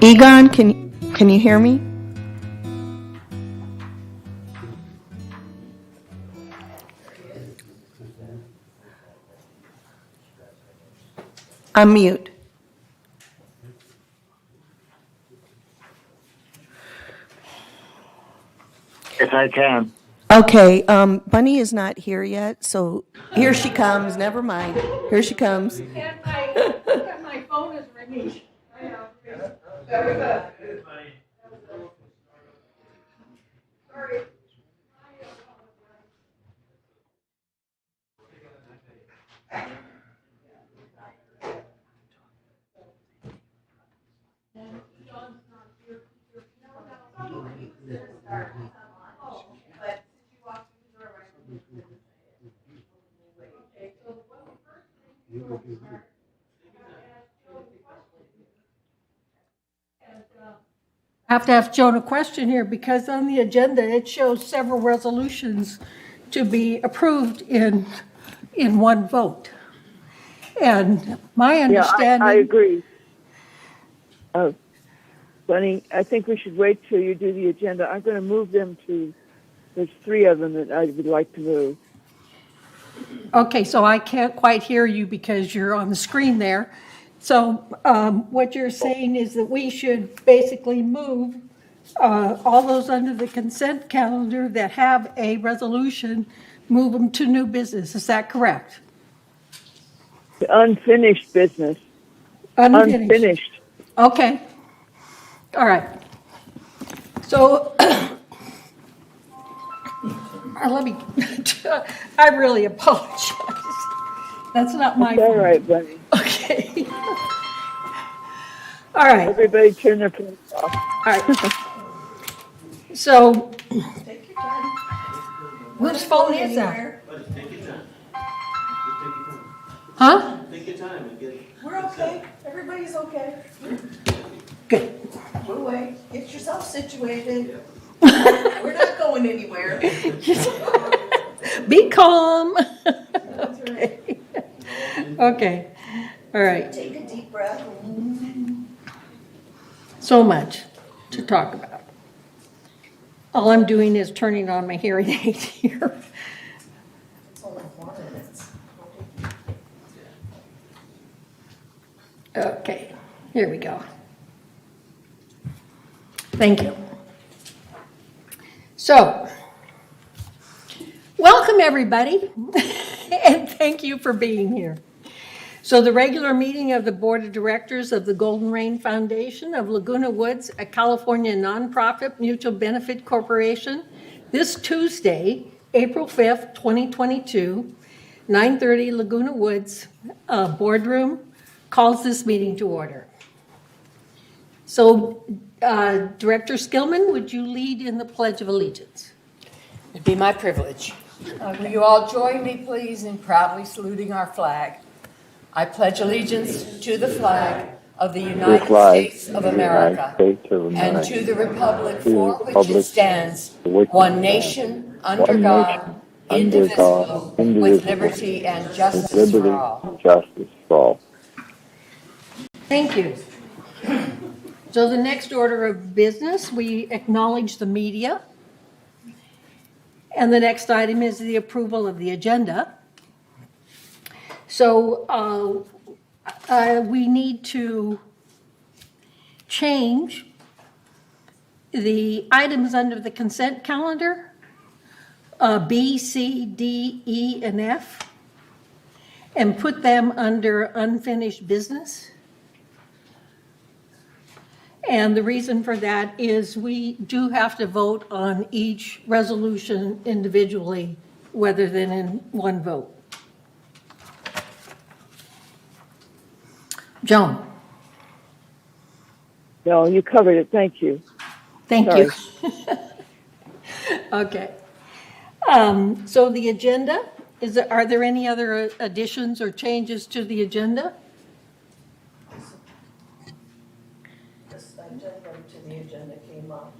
Egon, can you hear me? Unmute. Yes, I can. Okay, Bunny is not here yet, so here she comes. Never mind. Here she comes. My phone is ringing. Sorry. I have to ask Joan a question here because on the agenda it shows several resolutions to be approved in one vote. And my understanding. I agree. Bunny, I think we should wait till you do the agenda. I'm going to move them to. There's 3 of them that I would like to move. Okay, so I can't quite hear you because you're on the screen there. So what you're saying is that we should basically move all those under the consent calendar that have a resolution, move them to new business. Is that correct? The unfinished business. Unfinished. Okay. All right. So let me, I really apologize. That's not my fault. All right, Bunny. Okay. All right. Everybody turn their phones off. All right. So, Take your time. whose phone is that? Take your time. Huh? Take your time and get it. We're okay. Everybody's okay. Good. We'll wait. Get yourself situated. We're not going anywhere. Be calm. That's right. Okay. All right. Take a deep breath. So much to talk about. All I'm doing is turning on my hearing aid here. It's only 4 minutes. Okay. Here we go. Thank you. So, welcome everybody, and thank you for being here. So the regular meeting of the Board of Directors of the Golden Rain Foundation of Laguna Woods, a California nonprofit mutual benefit corporation, this Tuesday, April 5th, 2022, 9:30 Laguna Woods boardroom, calls this meeting to order. So Director Skillman, would you lead in the Pledge of Allegiance? It'd be my privilege. Will you all join me, please, in proudly saluting our flag? I pledge allegiance to the flag of the United States of America and to the republic for which it stands, one nation, under God, indivisible, with liberty and justice for all. Thank you. So the next order of business, we acknowledge the media. And the next item is the approval of the agenda. So we need to change the items under the consent calendar, B, C, D, E, and F, and put them under unfinished business. And the reason for that is we do have to vote on each resolution individually rather than in one vote. Joan. No, you covered it. Thank you. Thank Sorry. you. Okay. So the agenda, are there any other additions or changes to the agenda? This item to the agenda came up.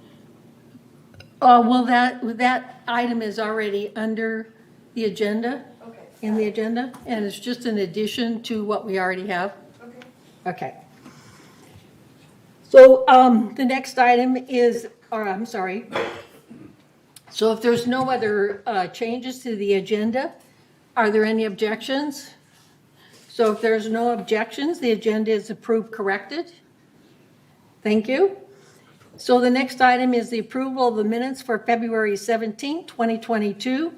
Well, that item is already under the agenda, in the agenda, and it's just an addition to what we already have? Okay. So the next item is, I'm sorry. So if there's no other changes to the agenda, are there any objections? So if there's no objections, the agenda is approved corrected. Thank you. So the next item is the approval of the minutes for February 17, 2022,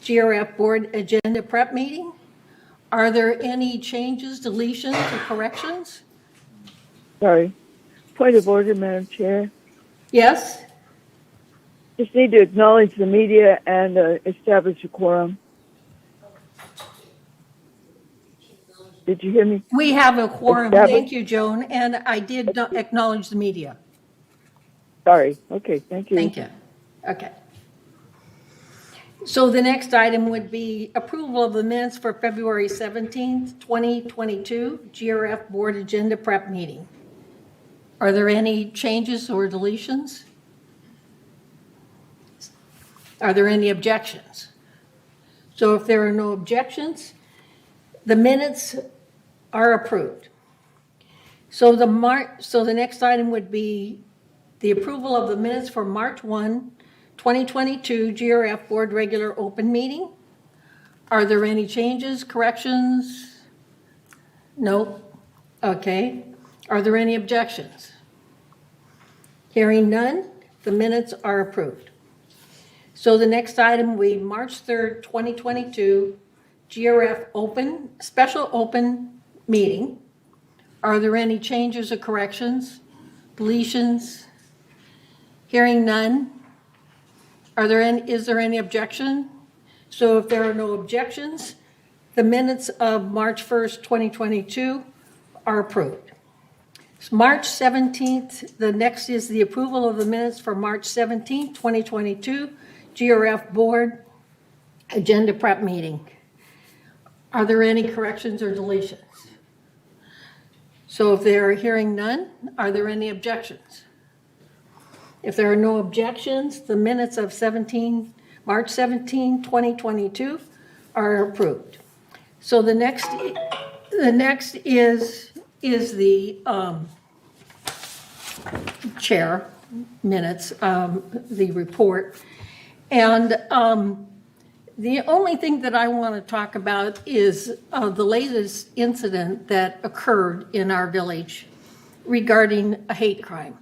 GRF Board Agenda Prep Meeting. Are there any changes, deletions, or corrections? Sorry. Point of order, Madam Chair. Yes? Just need to acknowledge the media and establish a quorum. Did you hear me? We have a quorum. Establish- Thank you, Joan, and I did not acknowledge the media. Sorry. Okay, thank you. Thank you. Okay. So the next item would be approval of the minutes for February 17th, 2022, GRF Board Agenda Prep Meeting. Are there any changes or deletions? Are there any objections? So if there are no objections, the minutes are approved. So the next item would be the approval of the minutes for March 1, 2022 GRF Board Regular Open Meeting. Are there any changes, corrections? No. Okay. Are there any objections? Hearing none, the minutes are approved. So the next item will be March 3rd, 2022 GRF Special Open Meeting. Are there any changes or corrections, deletions? Hearing none. Is there any objection? So if there are no objections, the minutes of March 1st, 2022 are approved. March 17th, the next is the approval of the minutes for March 17th, 2022, GRF Board Agenda Prep Meeting. Are there any corrections or deletions? So if there are hearing none, are there any objections? If there are no objections, the minutes of March 17, 2022 are approved. So the next is the chair minutes, the report. And the only thing that I want to talk about is the latest incident that occurred in our village regarding a hate crime.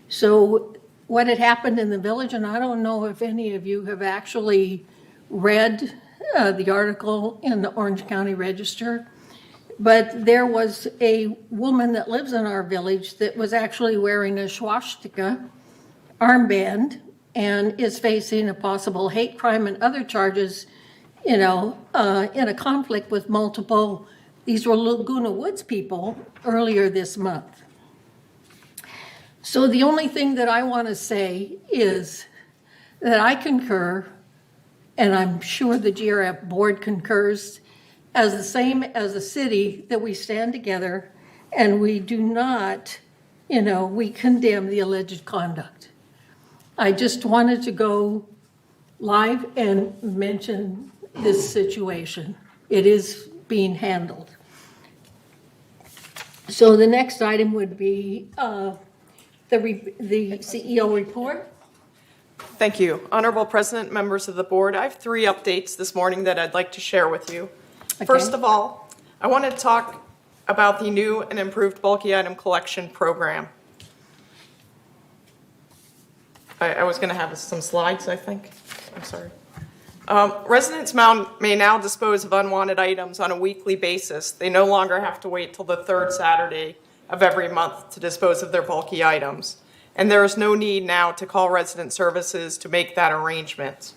So what had happened in the village, and I don't know if any of you have actually read the article in the Orange County Register, but there was a woman that lives in our village that was actually wearing a swastika armband and is facing a possible hate crime and other charges, in a conflict with these were Laguna Woods people earlier this month. So the only thing that I want to say is that I concur, and I'm sure the GRF board concurs, as the same as a city, that we stand together and we do not, we condemn the alleged conduct. I just wanted to go live and mention this situation. It is being handled. So the next item would be the CEO report. Thank you. Honorable President, members of the board, I have 3 updates this morning that I'd like to share with you. Okay. First of all, I want to talk about the new and improved bulky item collection program. I was going to have some slides, I think. I'm sorry. Residents may now dispose of unwanted items on a weekly basis. They no longer have to wait till the 3rd Saturday of every month to dispose of their bulky items. And there is no need now to call resident services to make that arrangement.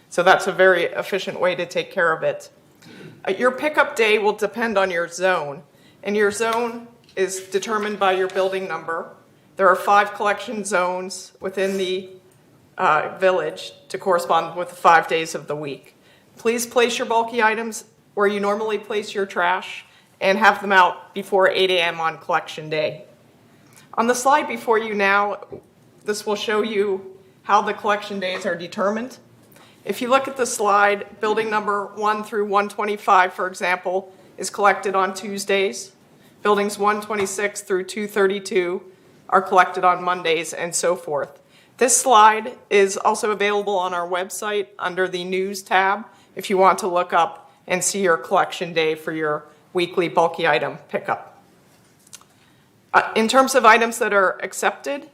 So that's a very efficient way to take care of it. Your pickup day will depend on your zone, and your zone is determined by your building number. There are 5 collection zones within the village to correspond with the 5 days of the week. Please place your bulky items where you normally place your trash and have them out before 8 a.m. on collection day. On the slide before you now, this will show you how the collection days are determined. If you look at the slide, building number 1 through 125, for example, is collected on Tuesdays. Buildings 126 through 232 are collected on Mondays, and so forth. This slide is also available on our website under the News tab if you want to look up and see your collection day for your weekly bulky item pickup. In terms of items that are accepted,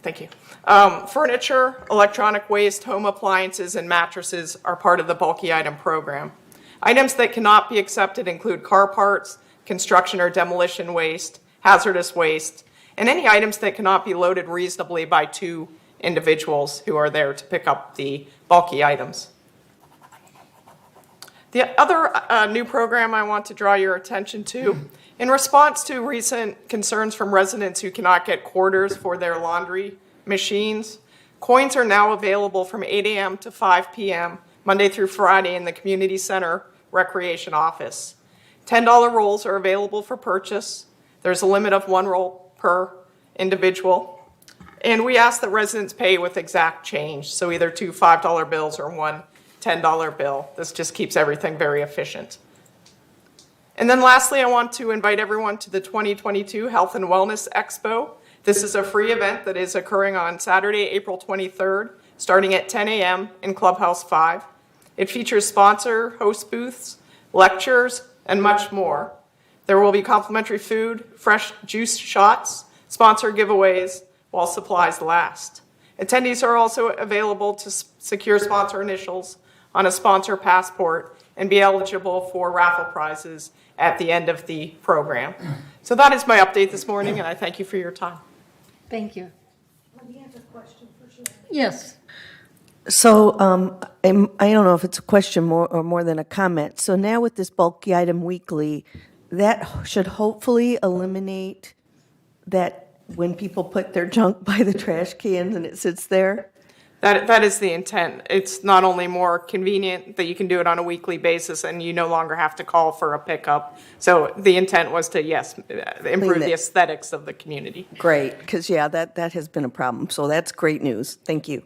thank you. Furniture, electronic waste, home appliances, and mattresses are part of the bulky item program. Items that cannot be accepted include car parts, construction or demolition waste, hazardous waste, and any items that cannot be loaded reasonably by 2 individuals who are there to pick up the bulky items. The other new program I want to draw your attention to, in response to recent concerns from residents who cannot get quarters for their laundry machines, coins are now available from 8 a.m. to 5 p.m. Monday through Friday in the Community Center Recreation Office. $10 rolls are available for purchase. There's a limit of 1 roll per individual. And we ask that residents pay with exact change, so either 2 $5 bills or 1 $10 bill. This just keeps everything very efficient. And then lastly, I want to invite everyone to the 2022 Health and Wellness Expo. This is a free event that is occurring on Saturday, April 23rd, starting at 10 a.m. in Clubhouse 5. It features sponsor host booths, lectures, and much more. There will be complimentary food, fresh juice shots, sponsor giveaways, while supplies last. Attendees are also available to secure sponsor initials on a sponsor passport and be eligible for raffle prizes at the end of the program. So that is my update this morning, and I thank you for your time. Thank you. Yes. So I don't know if it's a question more than a comment. So now with this bulky item weekly, that should hopefully eliminate that when people put their junk by the trash cans and it sits there. That is the intent. It's not only more convenient that you can do it on a weekly basis and you no longer have to call for a pickup. So the intent was to, yes, improve the aesthetics of the community. Great, because, yeah, that has been a problem. So that's great news. Thank you.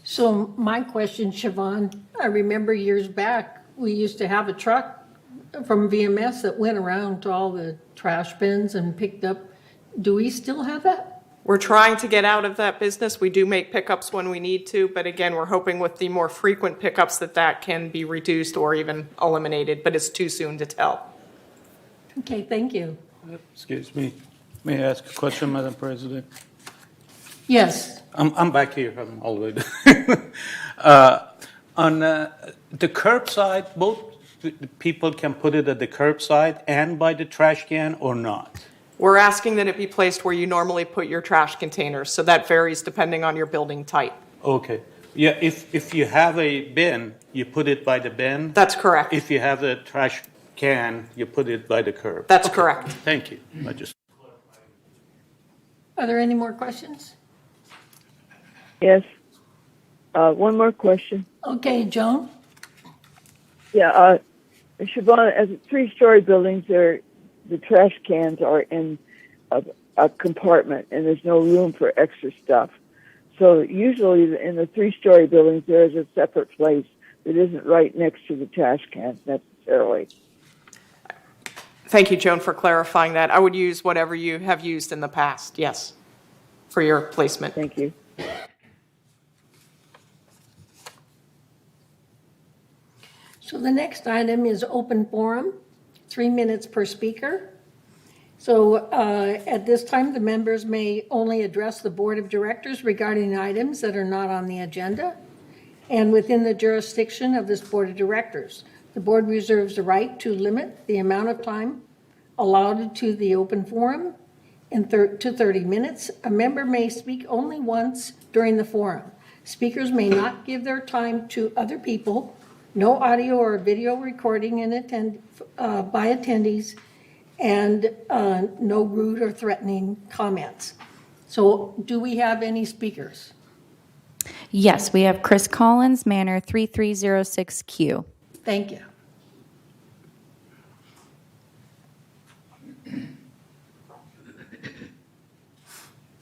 So my question, Siobhan, I remember years back, we used to have a truck from VMS that went around to all the trash bins and picked up. Do we still have that? We're trying to get out of that business. We do make pickups when we need to, but again, we're hoping with the more frequent pickups that can be reduced or even eliminated, but it's too soon to tell. Okay, thank you. Excuse me. May I ask a question, Madam President? Yes. I'm back here. I'm all the way down. On the curbside, both people can put it at the curbside and by the trash can or not? We're asking that it be placed where you normally put your trash containers, so that varies depending on your building type. Okay. Yeah, if you have a bin, you put it by the bin? That's correct. If you have a trash can, you put it by the curb? That's correct. Thank you. Are there any more questions? Yes. One more question. Okay, Joan? Yeah, Siobhan, as 3-story buildings, the trash cans are in a compartment, and there's no room for extra stuff. So usually in the 3-story buildings, there is a separate place that isn't right next to the trash cans necessarily. Thank you, Joan, for clarifying that. I would use whatever you have used in the past, yes, for your placement. Thank you. So the next item is open forum, 3 minutes per speaker. So at this time, the members may only address the board of directors regarding items that are not on the agenda and within the jurisdiction of this board of directors. The board reserves the right to limit the amount of time allotted to the open forum to 30 minutes. A member may speak only once during the forum. Speakers may not give their time to other people. No audio or video recording by attendees, and no rude or threatening comments. So do we have any speakers? Yes, we have Chris Collins, Manor 3306Q. Thank you.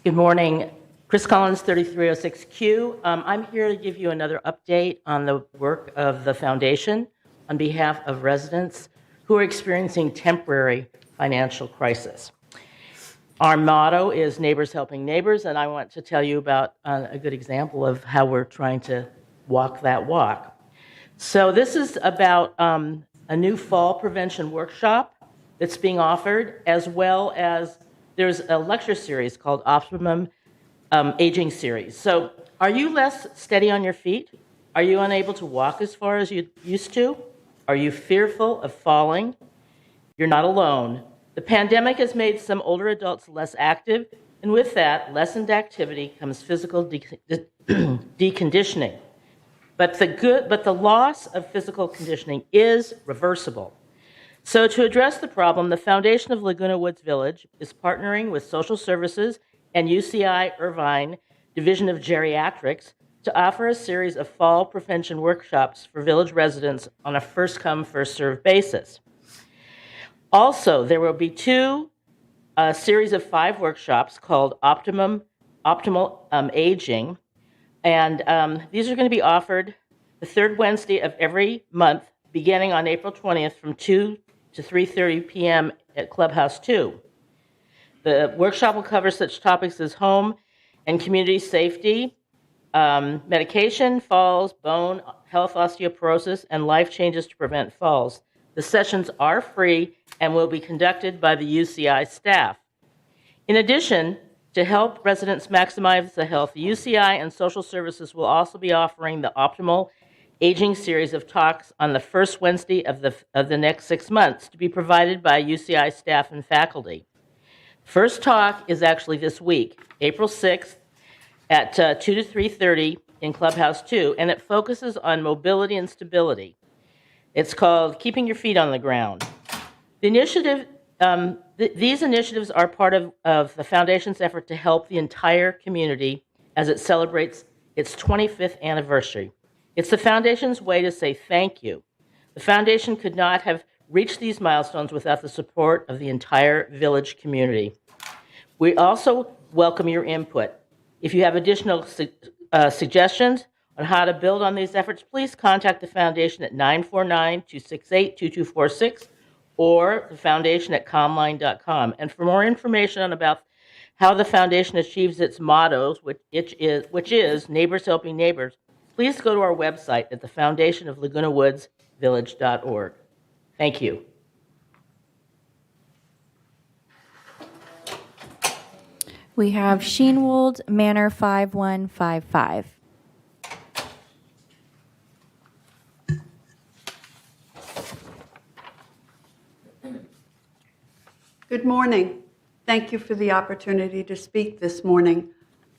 Good morning. Chris Collins, 3306Q. I'm here to give you another update on the work of the foundation on behalf of residents who are experiencing temporary financial crisis. Our motto is Neighbors Helping Neighbors, and I want to tell you about a good example of how we're trying to walk that walk. So this is about a new fall prevention workshop that's being offered, as well as there's a lecture series called Optimum Aging Series. So are you less steady on your feet? Are you unable to walk as far as you used to? Are you fearful of falling? You're not alone. The pandemic has made some older adults less active, and with that, lessened activity comes physical deconditioning. But the loss of physical conditioning is reversible. So to address the problem, the Foundation of Laguna Woods Village is partnering with social services and UCI Irvine Division of Geriatrics to offer a series of fall prevention workshops for village residents on a first-come, first-served basis. Also, there will be a series of 5 workshops called Optimal Aging, and these are going to be offered the third Wednesday of every month, beginning on April 20th from 2 to 3:30 p.m. at Clubhouse 2. The workshop will cover such topics as home and community safety, medication, falls, bone health, osteoporosis, and life changes to prevent falls. The sessions are free and will be conducted by the UCI staff. In addition, to help residents maximize the health, the UCI and social services will also be offering the Optimal Aging series of talks on the first Wednesday of the next 6 months to be provided by UCI staff and faculty. First talk is actually this week, April 6th at 2 to 3:30 in Clubhouse 2, and it focuses on mobility and stability. It's called Keeping Your Feet on the Ground. The initiative, these initiatives are part of the Foundation's effort to help the entire community as it celebrates its 25th anniversary. It's the Foundation's way to say thank you. The Foundation could not have reached these milestones without the support of the entire village community. We also welcome your input. If you have additional suggestions on how to build on these efforts, please contact the Foundation at 949-268-2246 or the Foundation at comline.com. And for more information about how the Foundation achieves its mottos, which is Neighbors Helping Neighbors, please go to our website at the Foundation of Laguna Woods Village.org. Thank you. We have Sheenwold, Manor 5155. Good morning. Thank you for the opportunity to speak this morning.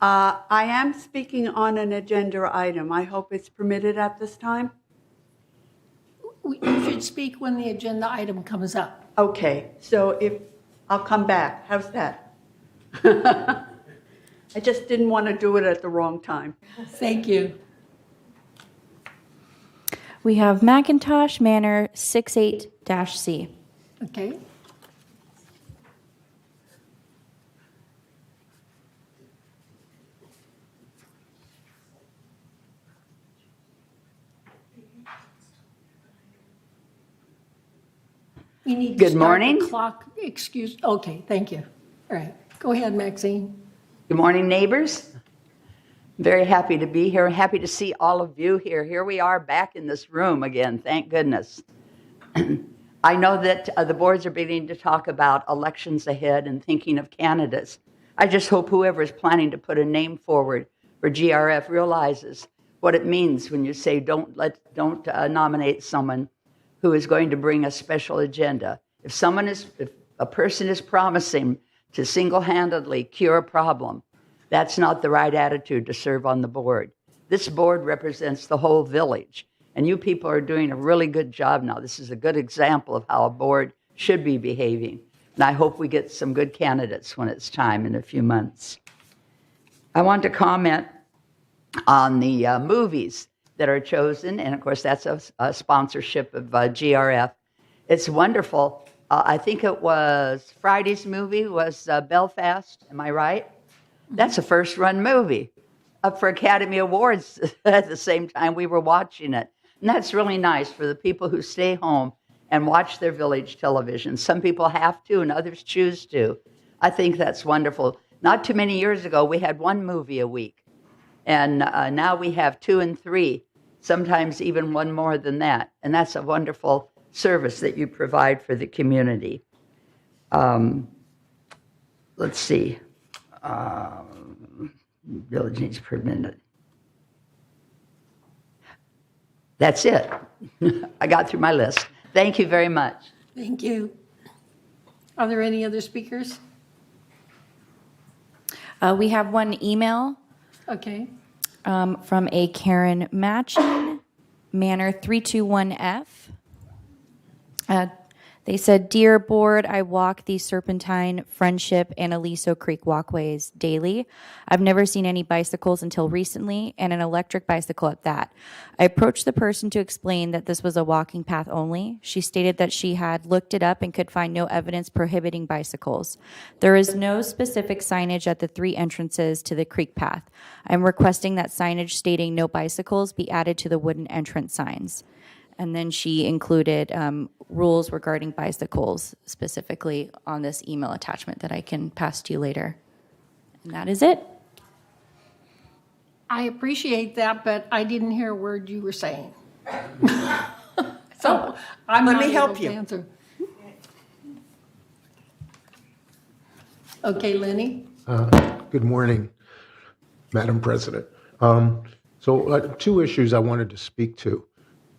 I am speaking on an agenda item. I hope it's permitted at this time. You should speak when the agenda item comes up. Okay, so I'll come back. How's that? I just didn't want to do it at the wrong time. Thank you. We have McIntosh, Manor 68-C. Okay. We need to Good start morning. the clock. Okay, thank you. All right, go ahead, Maxine. Good morning, neighbors. Very happy to be here. Happy to see all of you here. Here we are back in this room again, thank goodness. I know that the boards are beginning to talk about elections ahead and thinking of candidates. I just hope whoever is planning to put a name forward for GRF realizes what it means when you say don't nominate someone who is going to bring a special agenda. If a person is promising to single-handedly cure a problem, that's not the right attitude to serve on the board. This board represents the whole village, and you people are doing a really good job now. This is a good example of how a board should be behaving, and I hope we get some good candidates when it's time in a few months. I want to comment on the movies that are chosen, and of course that's a sponsorship of GRF. It's wonderful. I think it was Friday's movie was Belfast. Am I right? That's a first-run movie, up for Academy Awards at the same time we were watching it. And that's really nice for the people who stay home and watch their village television. Some people have to, and others choose to. I think that's wonderful. Not too many years ago, we had one movie a week, and now we have 2 and 3, sometimes even one more than that. And that's a wonderful service that you provide for the community. Let's see. Village needs per minute. That's it. I got through my list. Thank you very much. Thank you. Are there any other speakers? We have one email Okay. from a Karen Matchin, Manor 321F. They said, "Dear board, I walk the Serpentine, Friendship, and Aliso Creek walkways daily. I've never seen any bicycles until recently, and an electric bicycle at that. I approached the person to explain that this was a walking path only. She stated that she had looked it up and could find no evidence prohibiting bicycles. There is no specific signage at the 3 entrances to the creek path. I'm requesting that signage stating no bicycles be added to the wooden entrance signs." And then she included rules regarding bicycles specifically on this email attachment that I can pass to you later. And that is it. I appreciate that, but I didn't hear a word you were saying. So I'm Let not me able help to you. answer. Okay, Lenny? Good morning, Madam President. So 2 issues I wanted to speak to.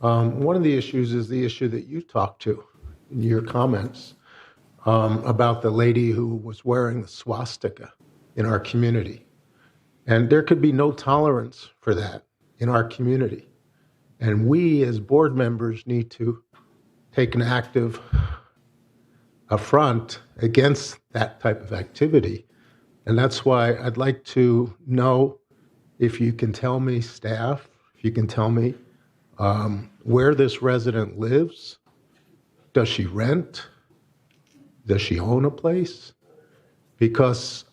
One of the issues is the issue that you talked to in your comments about the lady who was wearing the swastika in our community. And there could be no tolerance for that in our community. And we as board members need to take an active affront against that type of activity. And that's why I'd like to know if you can tell me, staff, if you can tell me where this resident lives. Does she rent? Does she own a place? Because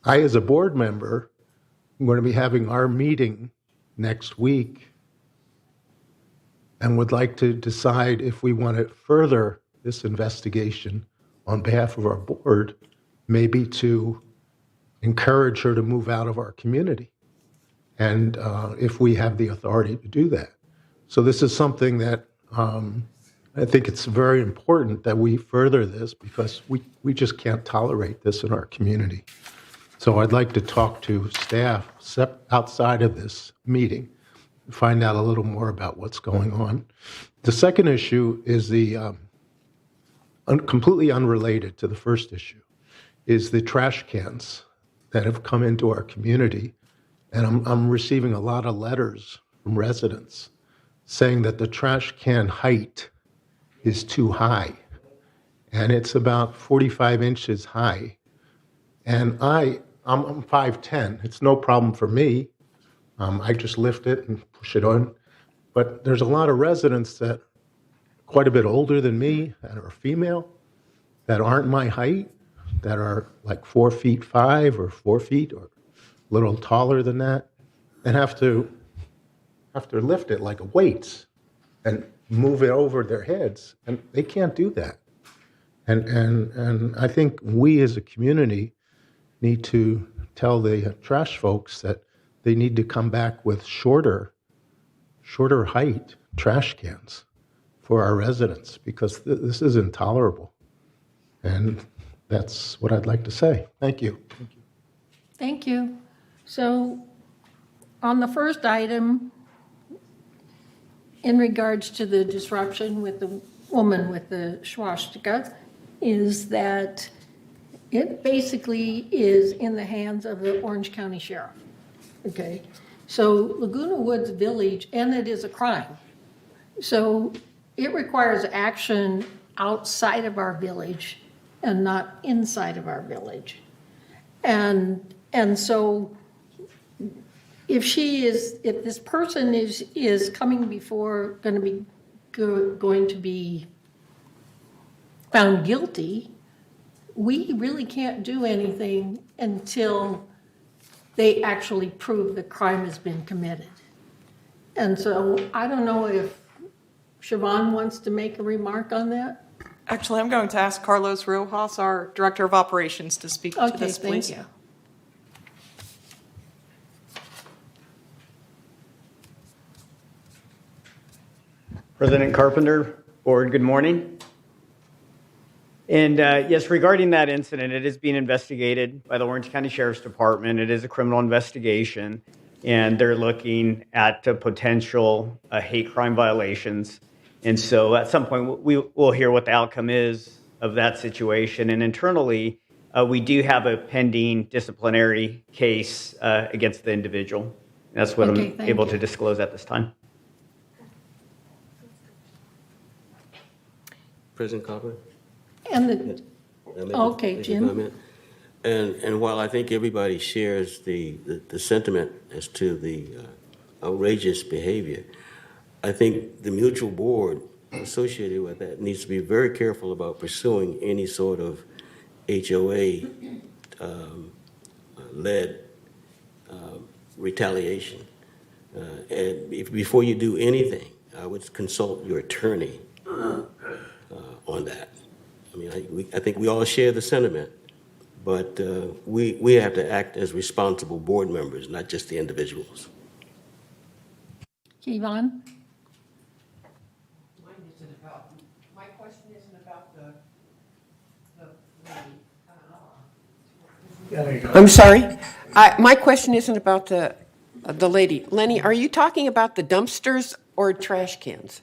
I, as a board member, am going to be having our meeting next week and would like to decide if we want to further this investigation on behalf of our board, maybe to encourage her to move out of our community, and if we have the authority to do that. So this is something that I think it's very important that we further this, because we just can't tolerate this in our community. So I'd like to talk to staff outside of this meeting, find out a little more about what's going on. The second issue is the completely unrelated to the first issue, is the trash cans that have come into our community. And I'm receiving a lot of letters from residents saying that the trash can height is too high. And it's about 45 inches high. And I'm 5'10". It's no problem for me. I just lift it and push it on. But there's a lot of residents that are quite a bit older than me, that are female, that aren't my height, that are like 4'5" or 4 feet or a little taller than that, and have to lift it like a weights and move it over their heads, and they can't do that. And I think we as a community need to tell the trash folks that they need to come back with shorter height trash cans for our residents, because this is intolerable. And that's what I'd like to say. Thank you. Thank you. So on the first item, in regards to the disruption with the woman with the swastika, is that it basically is in the hands of the Orange County Sheriff. Okay, so Laguna Woods Village, and it is a crime. So it requires action outside of our village and not inside of our village. And so if this person is coming before, going to be found guilty, we really can't do anything until they actually prove the crime has been committed. And so I don't know if Siobhan wants to make a remark on that. Actually, I'm going to ask Carlos Rojas, our Director of Operations, to speak to Okay, this, please. thank you. President Carpenter, Board, good morning. And yes, regarding that incident, it is being investigated by the Orange County Sheriff's Department. It is a criminal investigation, and they're looking at potential hate crime violations. And so at some point, we will hear what the outcome is of that situation. And internally, we do have a pending disciplinary case against the individual. That's what Okay, I'm thank able you. to disclose at this time. President Carpenter? And May I make okay, a Jim. comment? And while I think everybody shares the sentiment as to the outrageous behavior, I think the mutual board associated with that needs to be very careful about pursuing any sort of HOA led retaliation. And before you do anything, I would consult your attorney on that. I mean, I think we all share the sentiment, but we have to act as responsible board members, not just the individuals. Yvonne? My question isn't about the I'm sorry. My question isn't about the lady. Lenny, are you talking about the dumpsters or trash cans?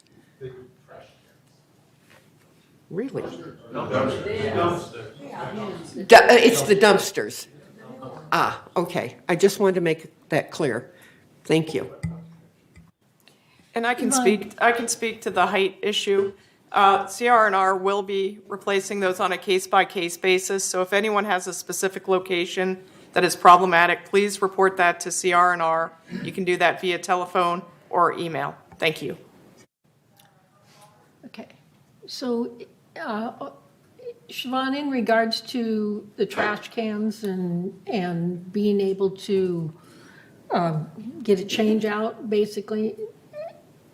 Really? It's the dumpsters. Ah, okay. I just wanted to make that clear. Thank you. And I can speak to the height issue. CR&R will be replacing those on a case-by-case basis, so if anyone has a specific location that is problematic, please report that to CR&R. You can do that via telephone or email. Thank you. Okay. So, Siobhan, in regards to the trash cans and being able to get a change out, basically,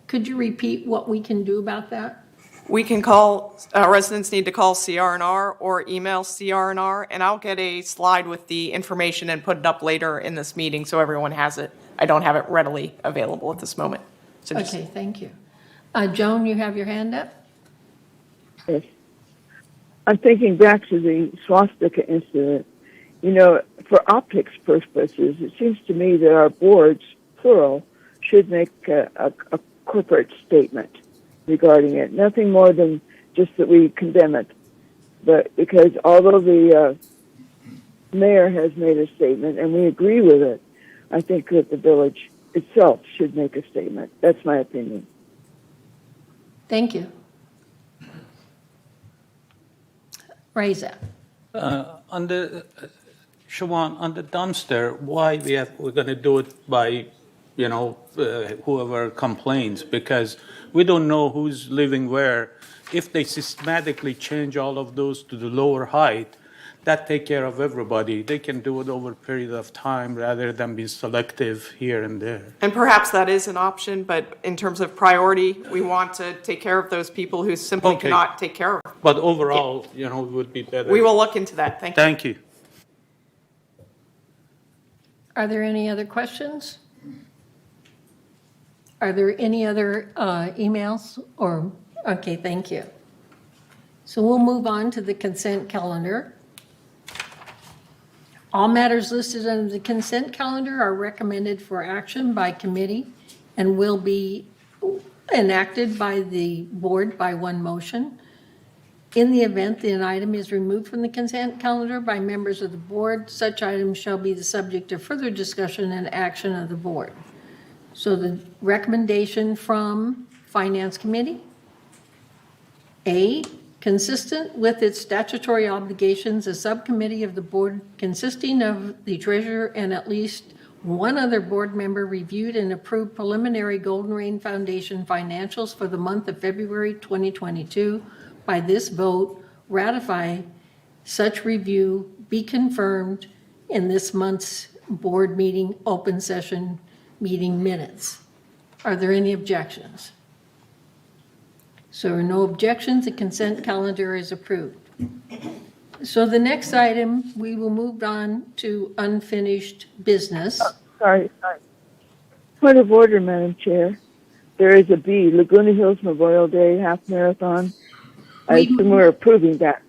could you repeat what we can do about that? We can call, residents need to call CR&R or email CR&R, and I'll get a slide with the information and put it up later in this meeting so everyone has it. I don't have it readily available at this moment. So just, Okay, thank you. Joan, you have your hand up? Yes. I'm thinking back to the swastika incident. You know, for optics purposes, it seems to me that our boards, plural, should make a corporate statement regarding it. Nothing more than just that we condemn it. But because although the mayor has made a statement and we agree with it, I think that the village itself should make a statement. That's my opinion. Thank you. Reza. On the Siobhan, on the dumpster, why we're going to do it by, whoever complains, because we don't know who's living where. If they systematically change all of those to the lower height, that take care of everybody. They can do it over a period of time rather than be selective here and there. and perhaps that is an option, but in terms of priority, we want to take care of those people who simply Okay. cannot take care of it. But overall, it would be better. We will look into that. Thank you. Thank you. Are there any other questions? Are there any other emails or, okay, thank you. So we'll move on to the consent calendar. All matters listed under the consent calendar are recommended for action by committee and will be enacted by the board by one motion. In the event that an item is removed from the consent calendar by members of the board, such items shall be the subject of further discussion and action of the board. So the recommendation from Finance Committee, A, consistent with its statutory obligations, a subcommittee of the board consisting of the treasurer and at least One other board member reviewed and approved preliminary Golden Rain Foundation financials for the month of February 2022. By this vote, ratify such review be confirmed in this month's board meeting open session meeting minutes. Are there any objections? So there are no objections, the consent calendar is approved. So the next item, we will move on to unfinished business. Sorry. Point of order, Madam Chair. There is a B, Laguna Hills Memorial Day Half Marathon. I assume we're approving that.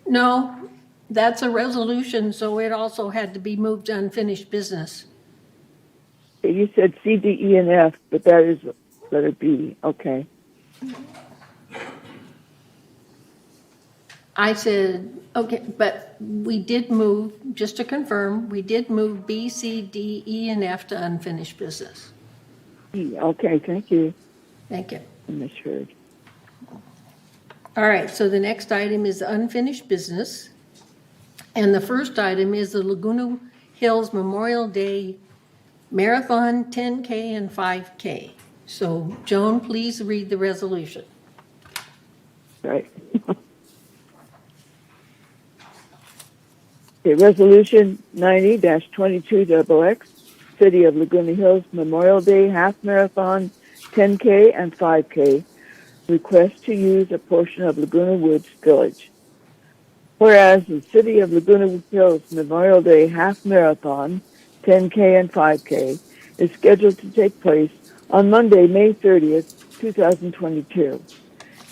No, that's a resolution, so it also had to be moved to unfinished business. You said C, D, E, and F, but that is letter B. Okay. I said, okay, but we did move, just to confirm, we did move B, C, D, E, and F to unfinished business. E, okay, thank you. Thank you. I misheard. All right, so the next item is unfinished business. And the first item is the Laguna Hills Memorial Day Marathon 10K and 5K. So Joan, please read the resolution. Right. Okay, Resolution 90-22XX, City of Laguna Hills Memorial Day Half Marathon 10K and 5K, request to use a portion of Laguna Woods Village. Whereas the City of Laguna Hills Memorial Day Half Marathon 10K and 5K is scheduled to take place on Monday, May 30th, 2022.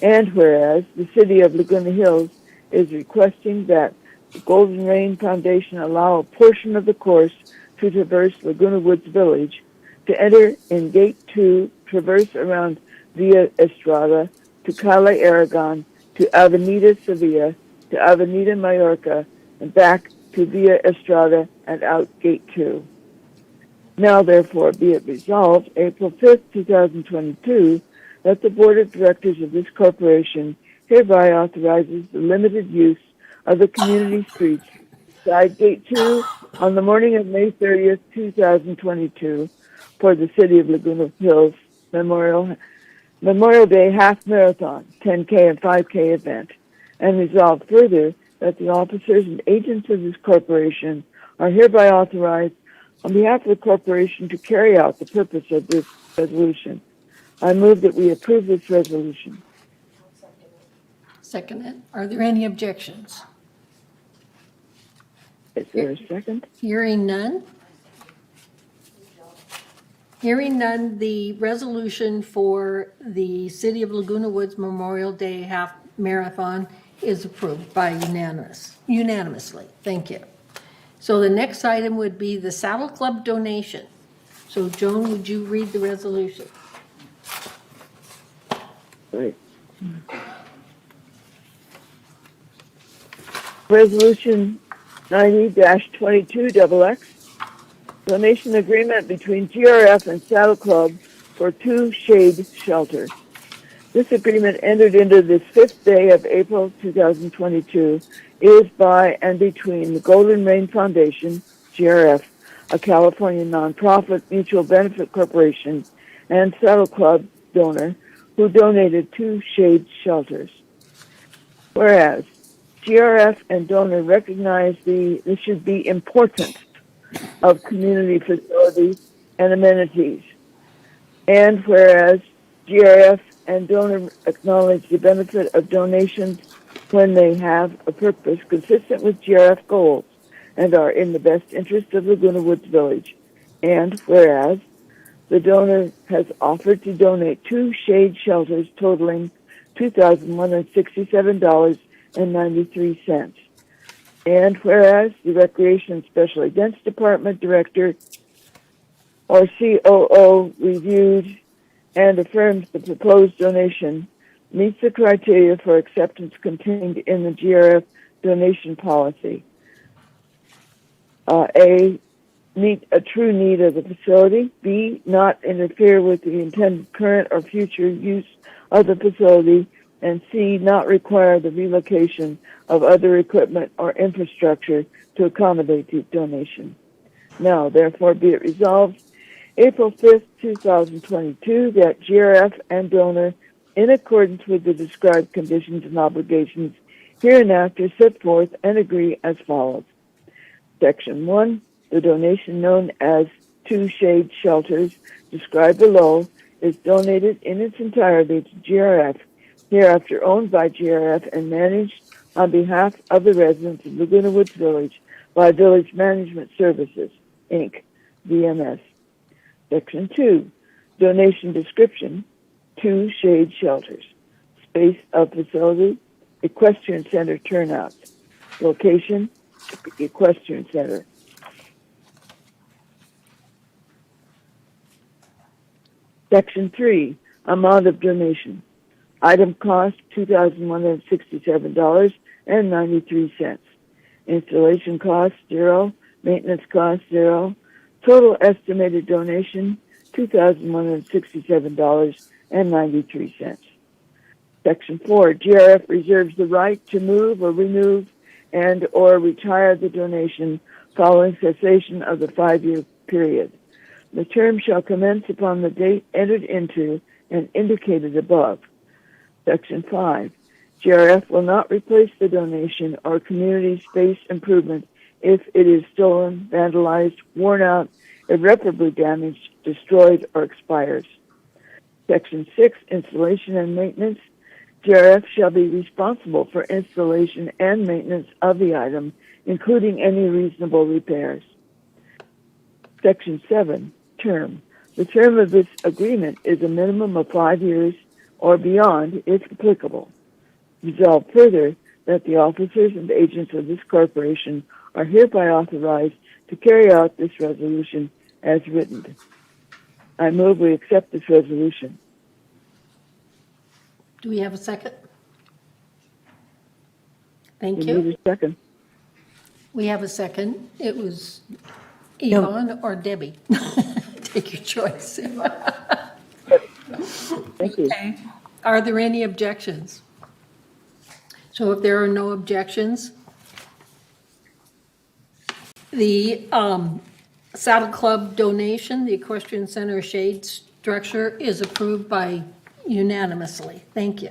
And whereas the City of Laguna Hills is requesting that the Golden Rain Foundation allow a portion of the course to traverse Laguna Woods Village, to enter in Gate 2, traverse around Via Estrada, to Cali, Aragon, to Avenida Sevilla, to Avenida Mallorca, and back to Via Estrada and out Gate 2. Now, therefore, be it resolved, April 5th, 2022, that the Board of Directors of this corporation hereby authorizes the limited use of the community streets side Gate 2 on the morning of May 30th, 2022 for the City of Laguna Hills Memorial Day Half Marathon 10K and 5K event, and resolve further that the officers and agents of this corporation are hereby authorized on behalf of the corporation to carry out the purpose of this resolution. I move that we approve this resolution. Second it. Are there any objections? Is there a second? Hearing none. Hearing none, the resolution for the City of Laguna Woods Memorial Day Half Marathon is approved by unanimously. Thank you. So the next item would be the Saddle Club donation. So Joan, would you read the resolution? Right. Resolution 90-22XX, donation agreement between GRF and Saddle Club for 2 shade shelters. This agreement entered into this 5th day of April 2022 is by and between the Golden Rain Foundation, GRF, a California nonprofit mutual benefit corporation, and Saddle Club donor who donated 2 shade shelters. Whereas GRF and donor recognize this should be importance of community facilities and amenities. And whereas GRF and donor acknowledge the benefit of donations when they have a purpose consistent with GRF goals and are in the best interest of Laguna Woods Village. And whereas the donor has offered to donate 2 shade shelters totaling $2,167.93. And whereas the Recreation and Special Events Department Director or COO reviewed and affirms the proposed donation meets the criteria for acceptance contained in the GRF donation policy. A, meet a true need of the facility. B, not interfere with the intended current or future use of the facility. And C, not require the relocation of other equipment or infrastructure to accommodate the donation. Now, therefore, be it resolved, April 5th, 2022, that GRF and donor, in accordance with the described conditions and obligations hereinafter set forth and agree as follows. Section 1, the donation known as 2 shade shelters described below is donated in its entirety to GRF, hereafter owned by GRF and managed on behalf of the residents of Laguna Woods Village by Village Management Services, Inc., VMS. Section 2, donation description, 2 shade shelters, space of facility, Equestrian Center turnouts, location, Equestrian Center. Section 3, amount of donation. Item cost, $2,167.93. Installation cost, 0. Maintenance cost, 0. Total estimated donation, $2,167.93. Section 4, GRF reserves the right to move or remove and or retire the donation following cessation of the 5-year period. The term shall commence upon the date entered into and indicated above. Section 5, GRF will not replace the donation or community space improvement if it is stolen, vandalized, worn out, irreparably damaged, destroyed, or expires. Section 6, installation and maintenance. GRF shall be responsible for installation and maintenance of the item, including any reasonable repairs. Section 7, term. The term of this agreement is a minimum of 5 years or beyond, if applicable. Resolved further that the officers and agents of this corporation are hereby authorized to carry out this resolution as written. I move we accept this resolution. Do we have a second? Thank You you. need a second. We have a second. It was Yvonne or Debbie. Take your choice. Thank you. Okay. Are there any objections? So if there are no objections, the Saddle Club donation, the Equestrian Center shade structure, is approved by unanimously. Thank you.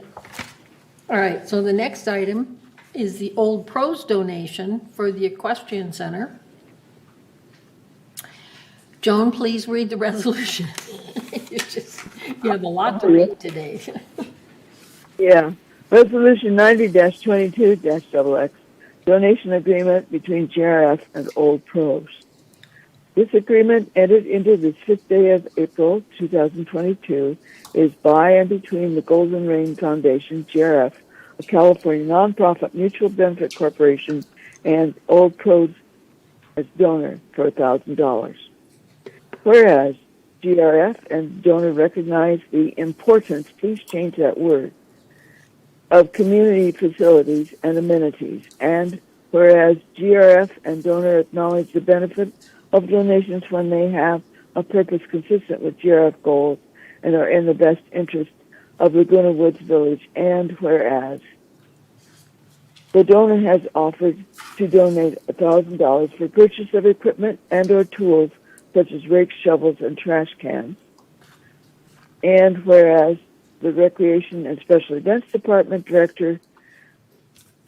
All right, so the next item is the old Prose donation for the Equestrian Center. Joan, please read the resolution. You have a lot to read today. Yeah. Resolution 90-22-XX, donation agreement between GRF and Old Prose. This agreement, entered into this 5th day of April 2022, is by and between the Golden Rain Foundation, GRF, a California nonprofit mutual benefit corporation, and Old Prose as donor for $1,000. Whereas GRF and donor recognize the importance, please change that word, of community facilities and amenities, and whereas GRF and donor acknowledge the benefit of donations when they have a purpose consistent with GRF goals and are in the best interest of Laguna Woods Village, and whereas the donor has offered to donate $1,000 for purchase of equipment and or tools such as rakes, shovels, and trash cans, and whereas the Recreation and Special Events Department Director,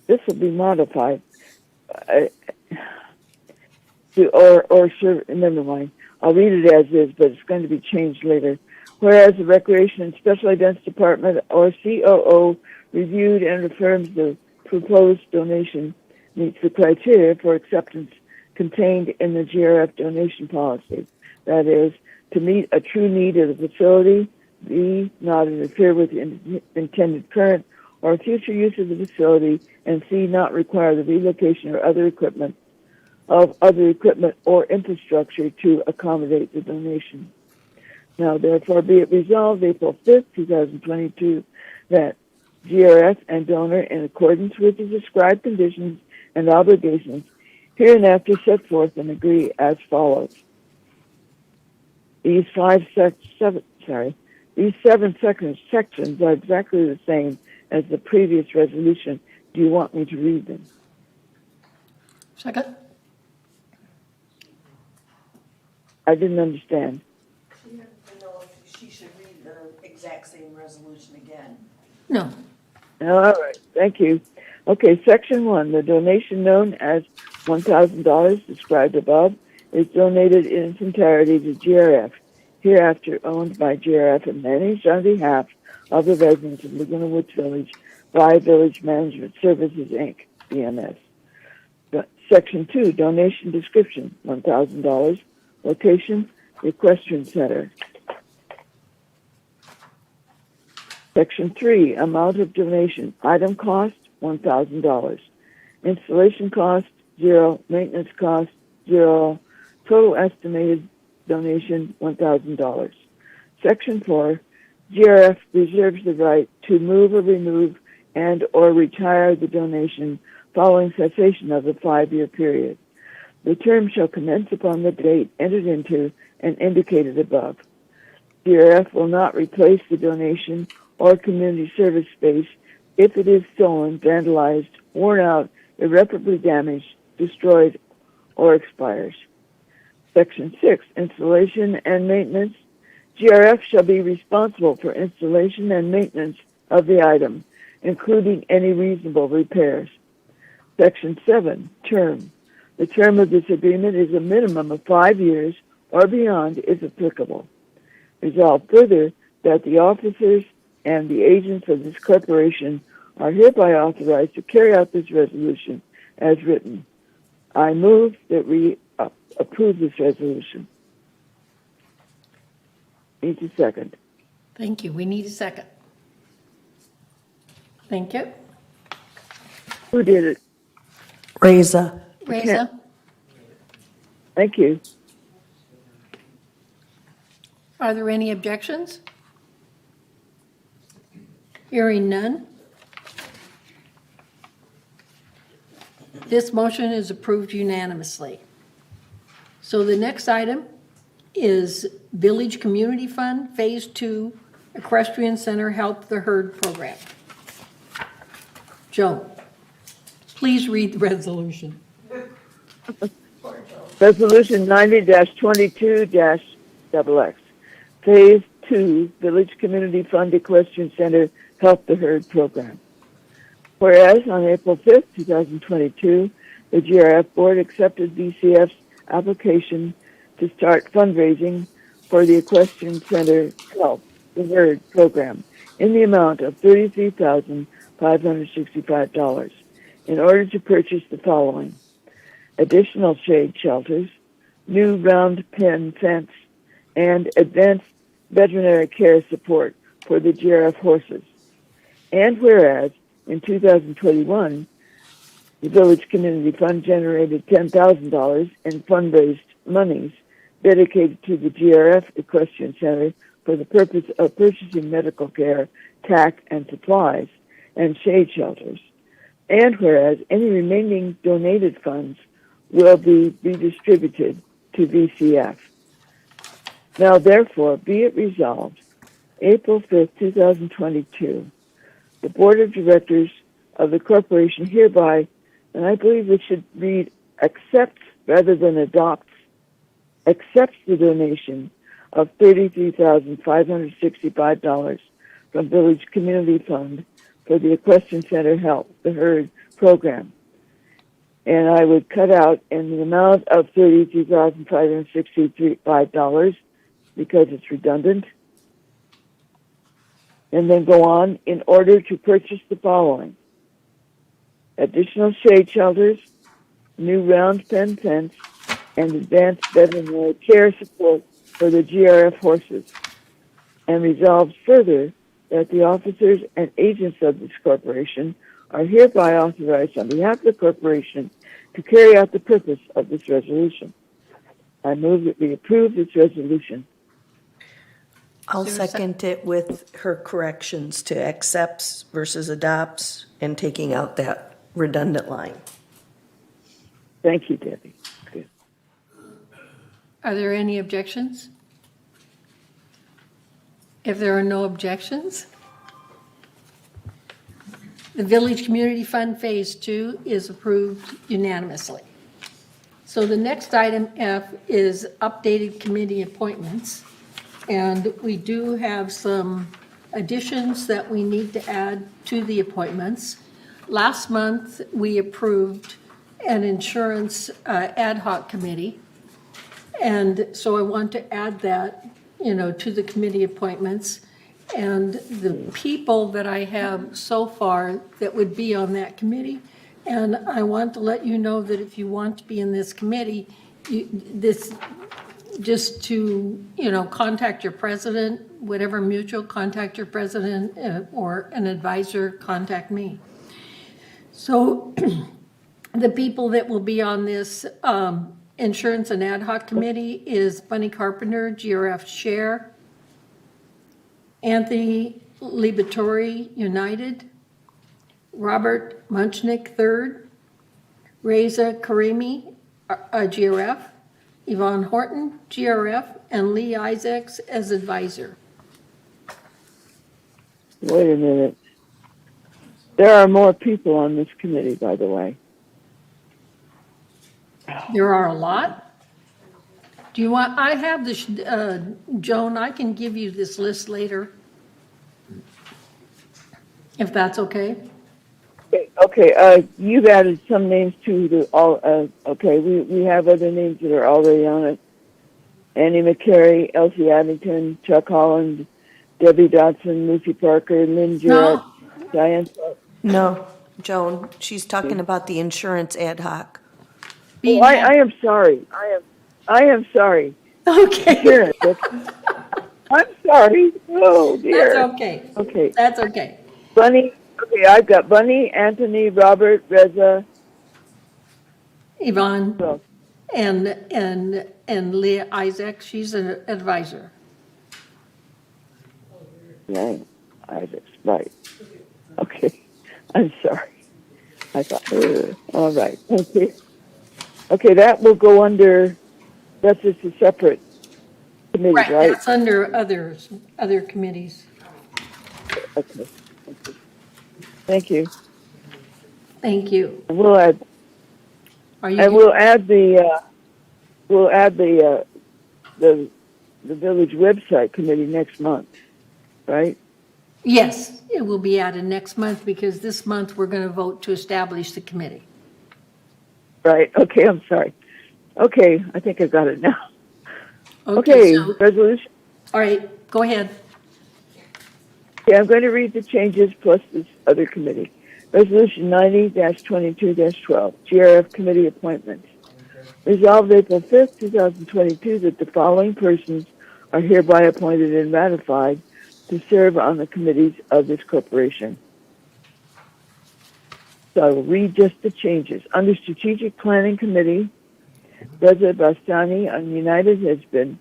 this will be modified, never mind. I'll read it as is, but it's going to be changed later. Whereas the Recreation and Special Events Department, or COO, reviewed and affirms the proposed donation meets the criteria for acceptance contained in the GRF donation policy. That is, to meet a true need of the facility, B, not interfere with the intended current or future use of the facility, and C, not require the relocation or other equipment or infrastructure to accommodate the donation. Now, therefore, be it resolved April 5th, 2022, that GRF and donor, in accordance with the described conditions and obligations, hereinafter set forth and agree as follows. These seven sections are exactly the same as the previous resolution. Do you want me to read them? Second. I didn't understand. She wanted to know if she should read the exact same resolution again. No. All right, thank you. Okay, section 1, the donation known as $1,000 described above is donated in its entirety to GRF, hereafter owned by GRF and managed on behalf of the residents of Laguna Woods Village by Village Management Services, Inc., VMS. Section 2, donation description, $1,000, location, Equestrian Center. Section 3, amount of donation, item cost, $1,000. Installation cost, 0. Maintenance cost, 0. Total estimated donation, $1,000. Section 4, GRF reserves the right to move or remove and or retire the donation following cessation of the 5-year period. The term shall commence upon the date entered into and indicated above. GRF will not replace the donation or community service space if it is stolen, vandalized, worn out, irreparably damaged, destroyed, or expires. Section 6, installation and maintenance. GRF shall be responsible for installation and maintenance of the item, including any reasonable repairs. Section 7, term. The term of this agreement is a minimum of 5 years or beyond if applicable. Resolved further that the officers and the agents of this corporation are hereby authorized to carry out this resolution as written. I move that we approve this resolution. Need a second. Thank you. We need a second. Thank you. Who did it? Reza. Reza? Thank you. Are there any objections? Hearing none. This motion is approved unanimously. So the next item is Village Community Fund, Phase 2, Equestrian Center Help the Herd Program. Joan, please read the resolution. Resolution 90-22-XX. Phase 2, Village Community Fund Equestrian Center Help the Herd Program. Whereas on April 5th, 2022, the GRF Board accepted VCF's application to start fundraising for the Equestrian Center Help the Herd Program in the amount of $33,565 in order to purchase the following: additional shade shelters, new round pen fence, and advanced veterinary care support for the GRF horses. And whereas in 2021, the Village Community Fund generated $10,000 in fundraised monies dedicated to the GRF Equestrian Center for the purpose of purchasing medical care, tack, and supplies, and shade shelters. And whereas any remaining donated funds will be redistributed to VCF. Now, therefore, be it resolved, April 5th, 2022, the Board of Directors of the corporation hereby, and I believe it should read accepts rather than adopts, accepts the donation of $33,565 from Village Community Fund for the Equestrian Center Help the Herd Program. And I would cut out in the amount of $33,565 because it's redundant. And then go on in order to purchase the following: additional shade shelters, new round pen fence, and advanced veterinary care support for the GRF horses. And resolves further that the officers and agents of this corporation are hereby authorized on behalf of the corporation to carry out the purpose of this resolution. I move that we approve this resolution. I'll second it with her corrections to accepts versus adopts and taking out that redundant line. Thank you, Debbie. Good. Are there any objections? If there are no objections, the Village Community Fund Phase 2 is approved unanimously. So the next item F is updated committee appointments. And we do have some additions that we need to add to the appointments. Last month, we approved an insurance ad hoc committee. And so I want to add that, to the committee appointments. And the people that I have so far that would be on that committee. And I want to let you know that if you want to be in this committee, just to, contact your president, whatever mutual, contact your president or an advisor, contact me. So the people that will be on this Insurance and Ad hoc Committee is Bunny Carpenter, GRF Chair, Anthony Libatori, United, Robert Munchnick, Third, Reza Karimi, GRF, Yvonne Horton, GRF, and Lee Isaacs as advisor. Wait a minute. There are more people on this committee, by the way. There are a lot. Do you want, I have this, Joan, I can give you this list later. If that's okay. Okay, you've added some names to the all. Okay, we have other names that are already on it. Annie McCary, Elsie Addington, Chuck Holland, Debbie Dodson, Lucy Parker, Lynn Jarrett, Diane. No, Joan, she's talking about the insurance ad hoc. Oh, I am sorry. I am sorry. Okay. Sure. I'm sorry. Oh dear. That's okay. Okay. That's okay. Bunny. Okay, I've got Bunny, Anthony, Robert, Reza, Yvonne, and Leah Isaac. She's an advisor. Yeah, Isaac's right. Okay. I'm sorry. I thought. All right. Thank you. Okay, that will go under. That's just a separate committee, right? That's under other committees. Okay. Thank you. Thank you. And we'll add. We'll add the village website committee next month, right? Yes, it will be added next month because this month we're going to vote to establish the committee. Right. Okay. I'm sorry. Okay. I think I got it now. Okay. So, resolution. all right. Go ahead. Okay. I'm going to read the changes plus this other committee. Resolution 90-22-12, GRF committee appointments. Resolved April 5th, 2022, that the following persons are hereby appointed and ratified to serve on the committees of this corporation. So I will read just the changes. Under Strategic Planning Committee, Reza Bastani on United has been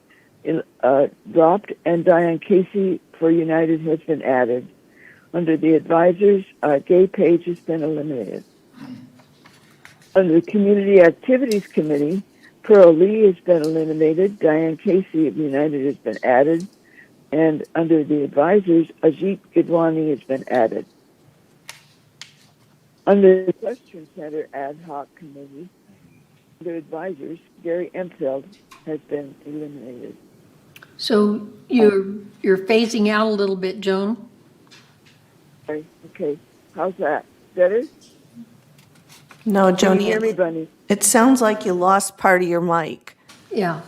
dropped, and Diane Casey for United has been added. Under the advisors, Gay Page has been eliminated. Under the Community Activities Committee, Pearl Lee has been eliminated. Diane Casey of United has been added. And under the advisors, Ajit Gidwani has been added. Under the Equestrian Center Ad Hoc Committee, under advisors, Gary Empfeld has been eliminated. So you're phasing out a little bit, Joan. Okay. How's that? Better? No, Can Joni, you hear me, Bunny? it sounds like you lost part of your mic. Yeah.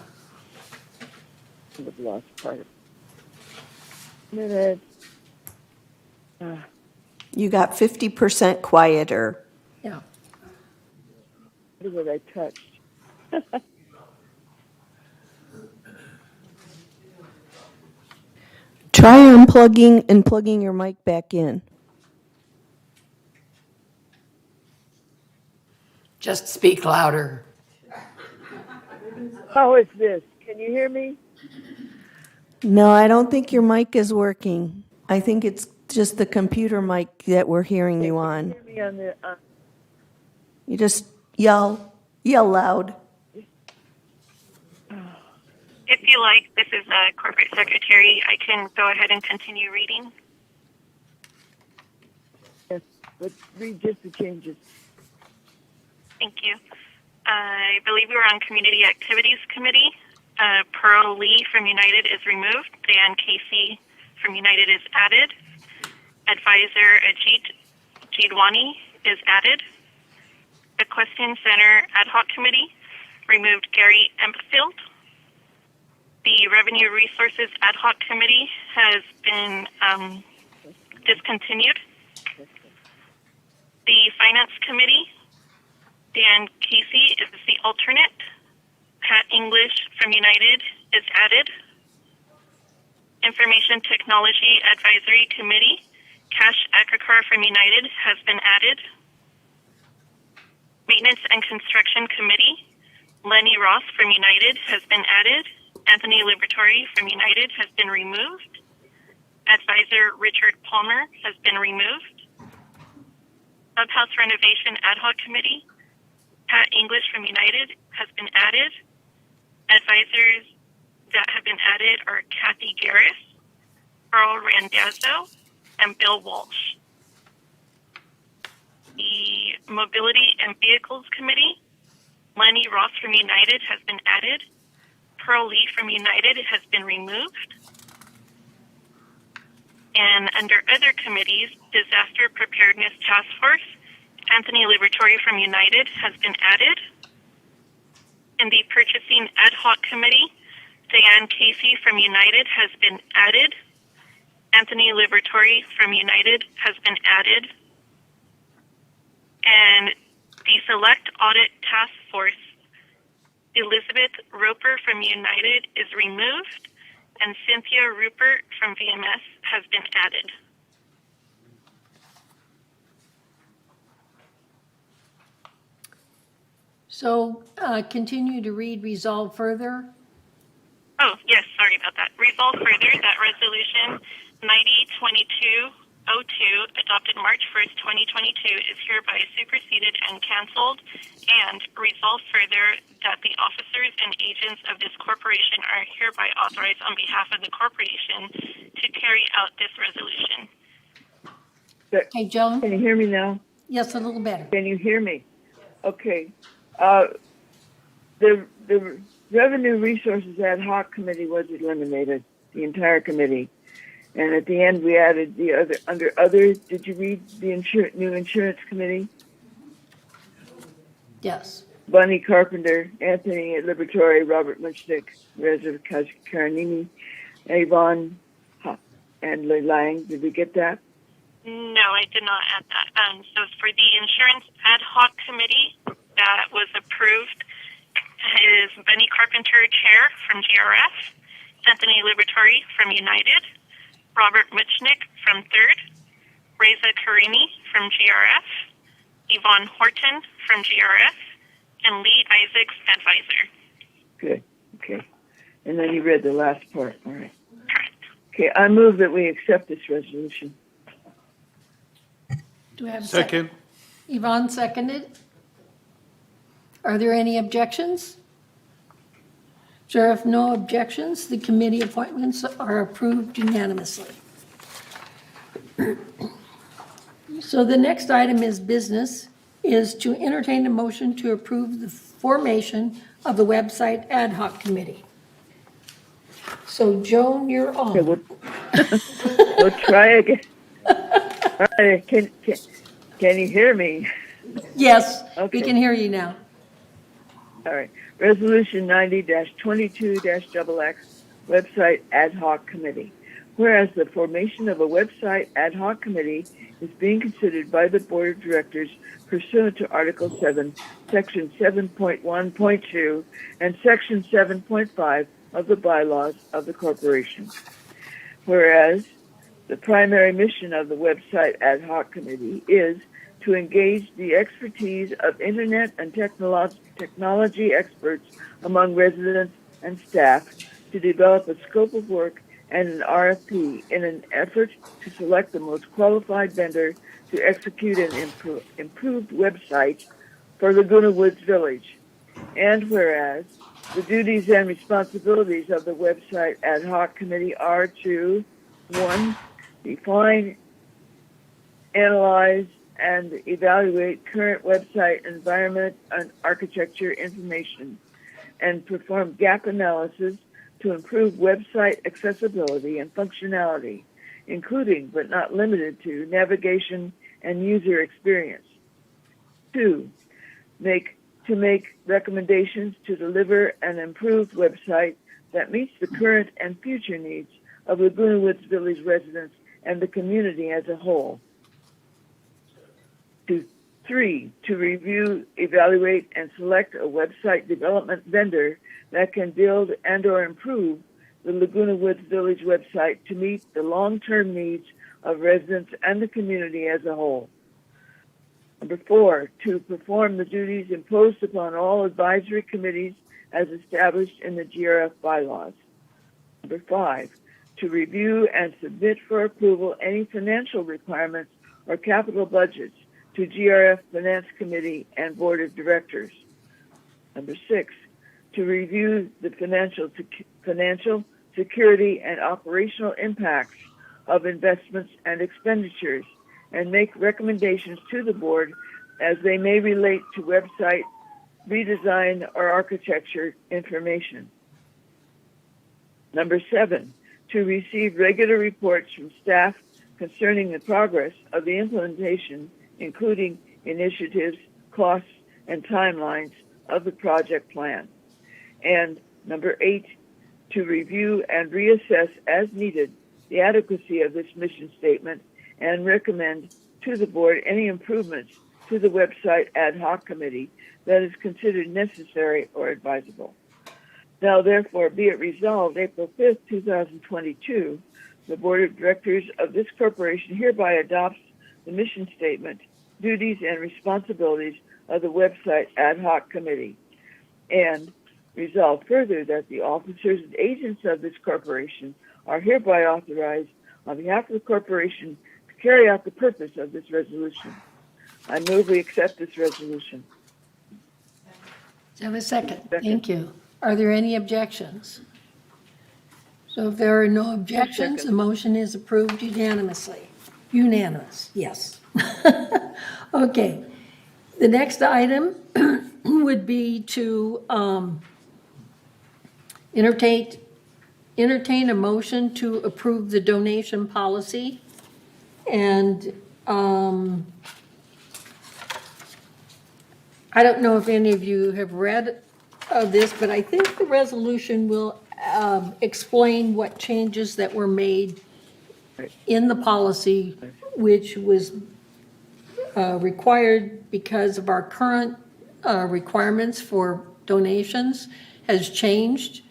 I've lost part of minute. You got 50% quieter. Yeah. What I touched? Try unplugging and plugging your mic back in. Just speak louder. How is this? Can you hear me? No, I don't think your mic is working. I think it's just the computer mic that we're hearing you on. Can you hear me on the, You just yell loud. If you like, this is Corporate Secretary. I can go ahead and continue reading. yes, let's read just the changes. Thank you. I believe we were on Community Activities Committee. Pearl Lee from United is removed. Dan Casey from United is added. Advisor Ajit Jidwani is added. Equestrian Center Ad Hoc Committee removed Gary Empfield. The Revenue Resources Ad Hoc Committee has been discontinued. The Finance Committee, Dan Casey is the alternate. Pat English from United is added. Information Technology Advisory Committee, Cash Akrakar from United has been added. Maintenance and Construction Committee, Lenny Ross from United has been added. Anthony Liberatore from United has been removed. Advisor Richard Palmer has been removed. Clubhouse Renovation Ad Hoc Committee, Pat English from United has been added. Advisors that have been added are Kathy Garris, Carl Randazzo, and Bill Walsh. The Mobility and Vehicles Committee, Lenny Ross from United has been added. Pearl Lee from United has been removed. And under other committees, Disaster Preparedness Task Force, Anthony Liberatore from United has been added. In the Purchasing Ad Hoc Committee, Diane Casey from United has been added. Anthony Liberatore from United has been added. And the Select Audit Task Force, Elizabeth Roper from United is removed, and Cynthia Rupert from VMS has been added. So continue to read resolve further. Oh, yes, sorry about that. Resolve further that Resolution 902202, adopted March 1st, 2022, is hereby superseded and canceled. And resolve further that the officers and agents of this corporation are hereby authorized on behalf of the corporation to carry out this resolution. Okay, Joan? Can you hear me now? Yes, a little better. Can you hear me? Okay. The Revenue Resources Ad Hoc Committee was eliminated, the entire committee. And at the end, we added the other, under other, did you read the new Insurance Committee? Yes. Bunny Carpenter, Anthony Liberatore, Robert Munchnick, Reza Karanini, Avon, and Lei Lang. Did we get that? No, I did not add that. So for the Insurance Ad Hoc Committee that was approved is Bunny Carpenter, Chair from GRF, Anthony Liberatore from United, Robert Muchnick from Third, Reza Karini from GRF, Yvonne Horton from GRF, and Lee Isaacs, Advisor. Good. Okay. And then you read the last part. All right. Correct. Okay. I move that we accept this resolution. Do we have a Second. Yvonne seconded. Are there any objections? Sure, if no objections, the committee appointments are approved unanimously. So the next item is to entertain a motion to approve the formation of the website ad hoc committee. So Joan, you're on. Okay, we'll try again. All right, can you hear me? Yes, Okay. we can hear you now. All right. Resolution 90-22-XX, Website Ad Hoc Committee. Whereas the formation of a website ad hoc committee is being considered by the Board of Directors pursuant to Article 7, Section 7.1.2, and Section 7.5 of the bylaws of the corporation. Whereas the primary mission of the website ad hoc committee is to engage the expertise of Internet and technology experts among residents and staff to develop a scope of work and an RFP in an effort to select the most qualified vendor to execute an improved website for Laguna Woods Village. And whereas the duties and responsibilities of the website ad hoc committee are to, 1, define, analyze, and evaluate current website environment and architecture information and perform gap analysis to improve website accessibility and functionality, including but not limited to navigation and user experience. 2, make recommendations to deliver an improved website that meets the current and future needs of Laguna Woods Village residents and the community as a whole. 3, to review, evaluate, and select a website development vendor that can build and or improve the Laguna Woods Village website to meet the long-term needs of residents and the community as a whole. 4, to perform the duties imposed upon all advisory committees as established in the GRF bylaws. 5, to review and submit for approval any financial requirements or capital budgets to GRF Finance Committee and Board of Directors. 6, to review the financial, security, and operational impacts of investments and expenditures and make recommendations to the board as they may relate to website redesign or architecture information. 7, to receive regular reports from staff concerning the progress of the implementation, including initiatives, costs, and timelines of the project plan. And 8, to review and reassess as needed the adequacy of this mission statement and recommend to the board any improvements to the website ad hoc committee that is considered necessary or advisable. Now, therefore, be it resolved, April 5th, 2022, the Board of Directors of this corporation hereby adopts the mission statement, duties, and responsibilities of the website ad hoc committee. And resolve further that the officers and agents of this corporation are hereby authorized on behalf of the corporation to carry out the purpose of this resolution. I move we accept this resolution. Do I have a second? Thank you. Are there any objections? So if there are no objections, the motion is approved unanimously. Unanimous, yes. Okay. The next item would be to entertain a motion to approve the donation policy. And I don't know if any of you have read this, but I think the resolution will explain what changes that were made in the policy, which was required because of our current requirements for donations has changed.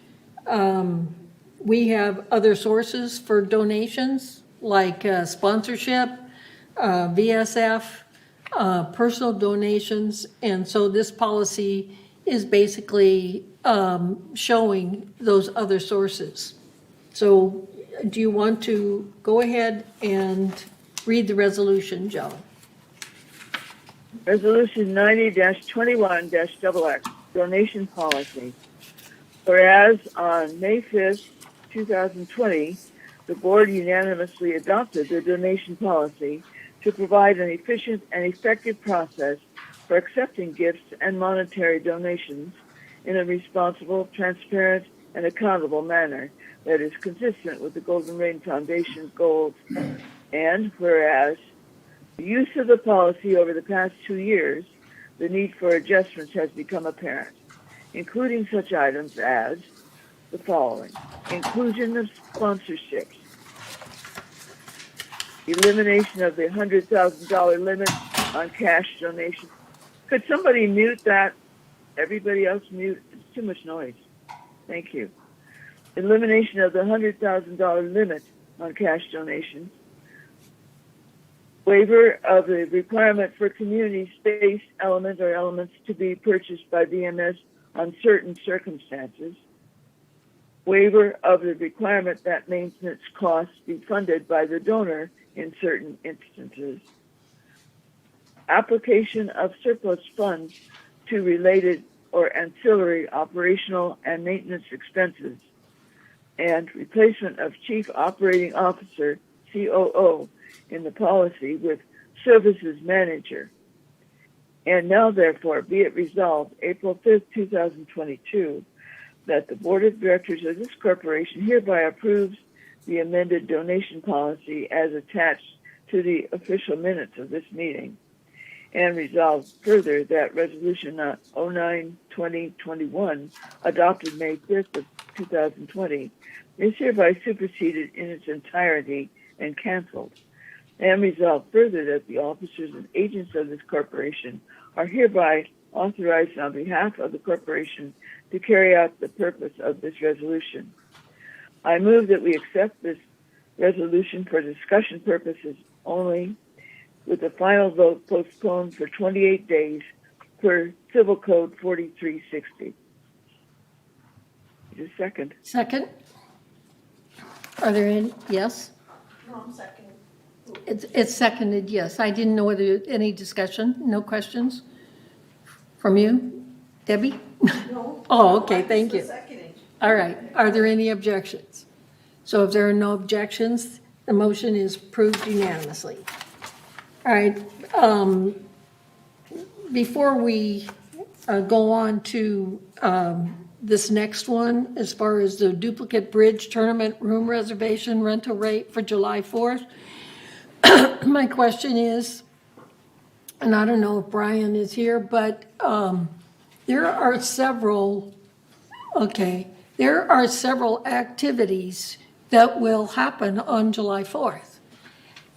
We have other sources for donations like sponsorship, VSF, personal donations, and so this policy is basically showing those other sources. So do you want to go ahead and read the resolution, Joe? Resolution 90-21-XX, donation policy. Whereas on May 5th, 2020, the board unanimously adopted the donation policy to provide an efficient and effective process for accepting gifts and monetary donations in a responsible, transparent, and accountable manner that is consistent with the Golden Rain Foundation's goals. And whereas the use of the policy over the past 2 years, the need for adjustments has become apparent, including such items as the following: inclusion of sponsorships, elimination of the $100,000 limit on cash donations. Could somebody mute that? Everybody else mute. It's too much noise. Thank you. Elimination of the $100,000 limit on cash donations. Waiver of the requirement for community space element or elements to be purchased by VMS on certain circumstances. Waiver of the requirement that maintenance costs be funded by the donor in certain instances. Application of surplus funds to related or ancillary operational and maintenance expenses. And replacement of Chief Operating Officer, COO, in the policy with Services Manager. And now, therefore, be it resolved, April 5th, 2022, that the Board of Directors of this corporation hereby approves the amended donation policy as attached to the official minutes of this meeting, and resolves further that Resolution 09-2021, adopted May 5th of 2020, is hereby superseded in its entirety and canceled. And resolved further that the officers and agents of this corporation are hereby authorized on behalf of the corporation to carry out the purpose of this resolution. I move that we accept this resolution for discussion purposes only, with the final vote postponed for 28 days per Civil Code 4360. Just a second. Second? Are there any, yes? No, I'm seconding. It's seconded, yes. I didn't know whether any discussion, no questions from you? Debbie? No. Oh, okay, thank you. All right, are there any objections? So if there are no objections, the motion is approved unanimously. All right, before we go on to this next one, as far as the duplicate bridge tournament room reservation rental rate for July 4th, my question is, and I don't know if Brian is here, but there are several activities that will happen on July 4th.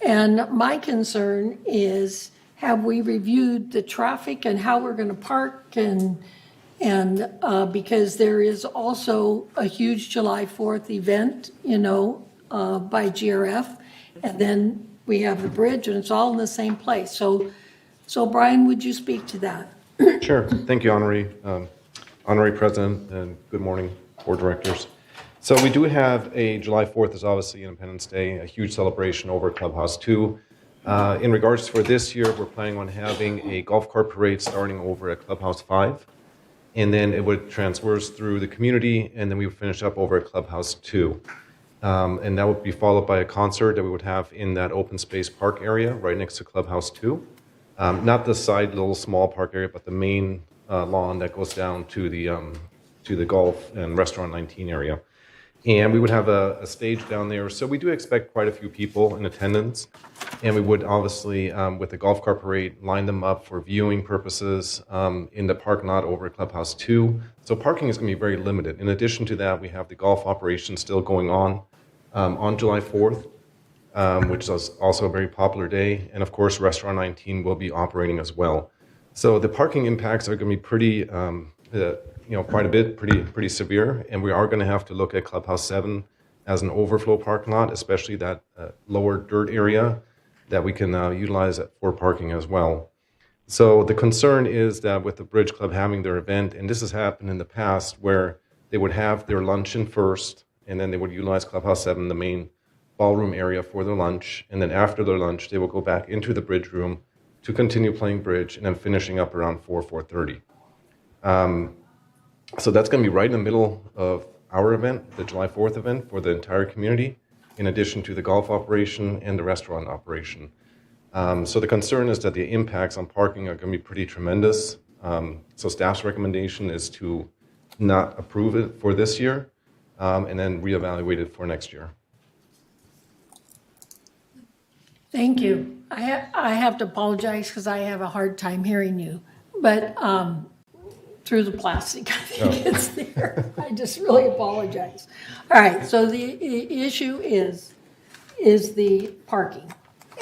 And my concern is, have we reviewed the traffic and how we're going to park, and because there is also a huge July 4th event, by GRF, and then we have the bridge, and it's all in the same place. So Brian, would you speak to that? Sure. Thank you, Honorary President, and good morning, Board Directors. So we do have a July 4th is obviously Independence Day, a huge celebration over at Clubhouse 2. In regards for this year, we're planning on having a golf cart parade starting over at Clubhouse 5. And then it would transverse through the community, and then we would finish up over at Clubhouse 2. And that would be followed by a concert that we would have in that open space park area right next to Clubhouse 2. Not the side little small park area, but the main lawn that goes down to the golf and restaurant 19 area. And we would have a stage down there. So we do expect quite a few people in attendance. And we would obviously, with the golf cart parade, line them up for viewing purposes in the parking lot over at Clubhouse 2. So parking is going to be very limited. In addition to that, we have the golf operation still going on July 4th, which is also a very popular day. And of course, Restaurant 19 will be operating as well. So the parking impacts are going to be pretty, quite a bit, pretty severe. And we are going to have to look at Clubhouse 7 as an overflow parking lot, especially that lower dirt area that we can utilize for parking as well. So the concern is that with the Bridge Club having their event, and this has happened in the past, where they would have their luncheon first, and then they would utilize Clubhouse 7, the main ballroom area, for their lunch. And then after their lunch, they will go back into the bridge room to continue playing bridge, and then finishing up around 4:30. So that's going to be right in the middle of our event, the July 4th event for the entire community, in addition to the golf operation and the restaurant operation. So the concern is that the impacts on parking are going to be pretty tremendous. So staff's recommendation is to not approve it for this year, and then reevaluate it for next year. Thank you. I have to apologize because I have a hard time hearing you, but through the plastic, I think it's there. I just really apologize. All right, so the issue is the parking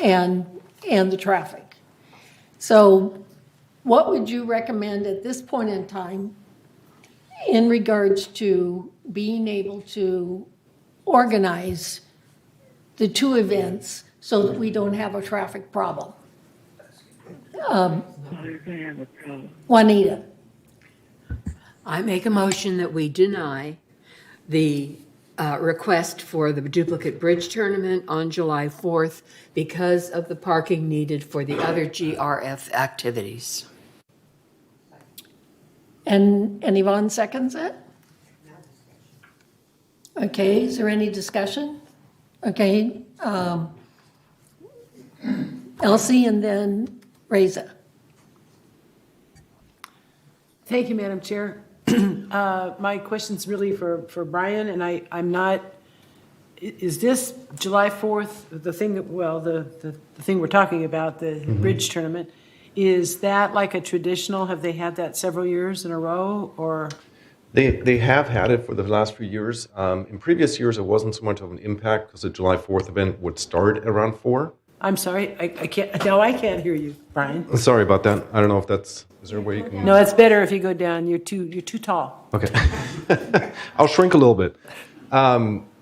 and the traffic. So what would you recommend at this point in time in regards to being able to organize the two events so that we don't have a traffic problem? Juanita. I make a motion that we deny the request for the duplicate bridge tournament on July 4th because of the parking needed for the other GRF activities. And Yvonne seconds it? Okay, is there any discussion? Okay. Elsie and then Reza. Thank you, Madam Chair. My question's really for Brian, and I'm not, is this July 4th, the thing, the thing we're talking about, the bridge tournament, is that like a traditional? Have they had that several years in a row, or? They have had it for the last few years. In previous years, it wasn't so much of an impact because the July 4th event would start around 4. I'm sorry, I can't, now I can't hear you, Brian. Sorry about that. I don't know if that's, is there a way you can? No, it's better if you go down. You're too tall. Okay. I'll shrink a little bit.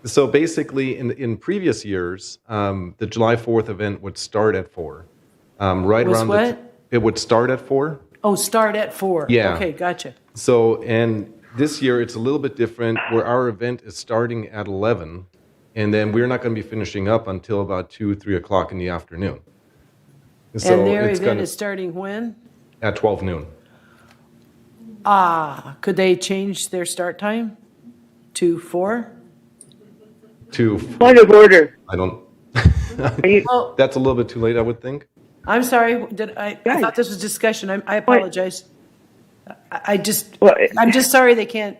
So basically, in previous years, the July 4th event would start at 4. Right Was around what? It would start at 4. Oh, start at 4. Yeah. Okay, gotcha. So, and this year it's a little bit different where our event is starting at 11, and then we're not going to be finishing up until about 2, 3 o'clock in the afternoon. So And their it's event gonna, is starting when? at 12 noon. Could they change their start time to 4? Point of order. I don't. Well, That's a little bit too late, I would think. I'm sorry, I thought this was discussion. I apologize. I'm just sorry they can't.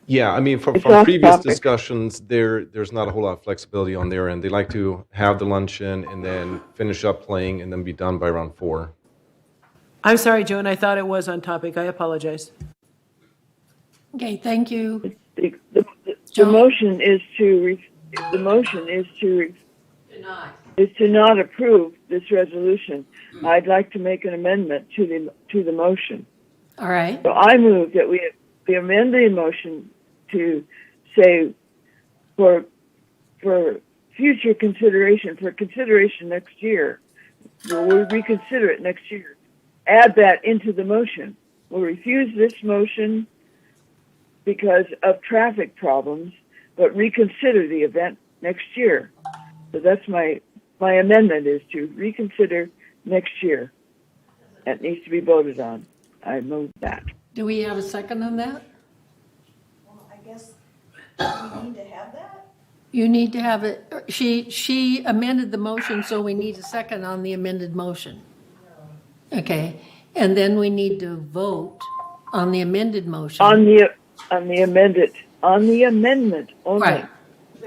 Yeah, I mean, from It's off previous topic. discussions, there's not a whole lot of flexibility on their end. They like to have the luncheon and then finish up playing and then be done by around 4. I'm sorry, Joan, I thought it was on topic. I apologize. Okay, thank you. The motion is to not approve this resolution. I'd like to make an amendment to the motion. All right. So I move that we amend the motion to say for future consideration, for consideration next year, we'll reconsider it next year. Add that into the motion. We'll refuse this motion because of traffic problems, but reconsider the event next year. So that's my amendment, is to reconsider next year. That needs to be voted on. I move that. Do we have a second on that? Well, I guess we need to have that? You need to have it, she amended the motion, so we need a second on the amended motion. Okay, and then we need to vote on the amended motion. On the amendment only. Right,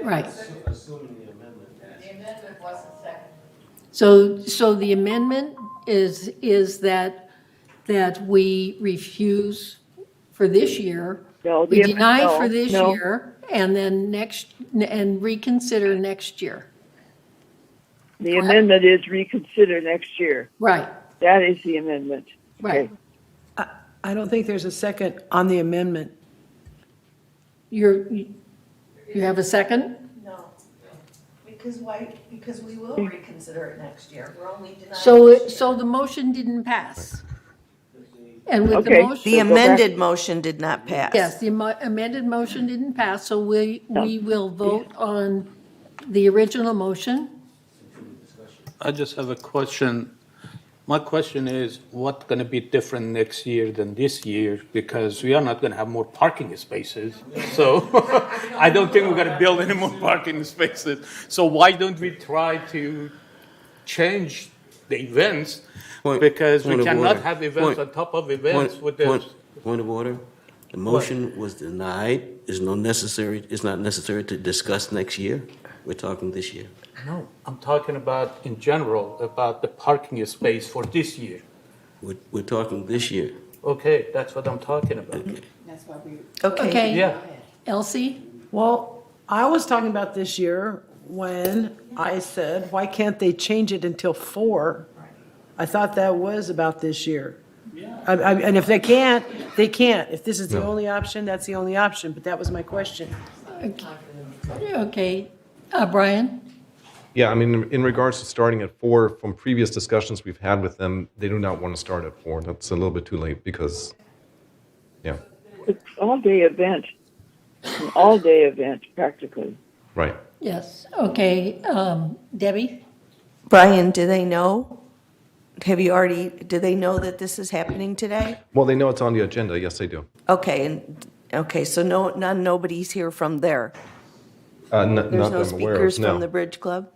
right. The amendment wasn't seconded. So the amendment is that we refuse for this year. No, We deny no, for this no. year, and then and reconsider next year. The amendment is reconsider next year. Right, That is the amendment. right. I don't think there's a second on the amendment. You have a second? No. Because why? Because we will reconsider it next year. We're only denying. So the motion didn't pass. And with the Okay. motion. The amended motion did not pass. Yes, the amended motion didn't pass, so we will vote on the original motion. I just have a question. My question is, what's going to be different next year than this year? Because we are not going to have more parking spaces. So I don't think we're going to build any more parking spaces. So why don't we try to change the events? Because we Point of cannot order. have events on top of events with this. Point of order. The motion was denied. It's not necessary to discuss next year. We're talking this year. No, I'm talking about in general, about the parking space for this year. We're talking this year. Okay, that's what I'm talking about. That's why we. Okay. Yeah. Elsie? Well, I was talking about this year when I said, why can't they change it until 4? I thought that was about this year. And if they can't, they can't. If this is the only option, that's the only option, but that was my question. Okay. Brian? Yeah, I mean, in regards to starting at 4, from previous discussions we've had with them, they do not want to start at 4. That's a little bit too late because, yeah. It's all-day event. An all-day event, practically. Right. Yes. Okay. Debbie? Brian, do they know? Do they know that this is happening today? Well, they know it's on the agenda. Yes, they do. Okay, so nobody's here from there. Not There's that no I'm aware of, speakers from no. the Bridge Club?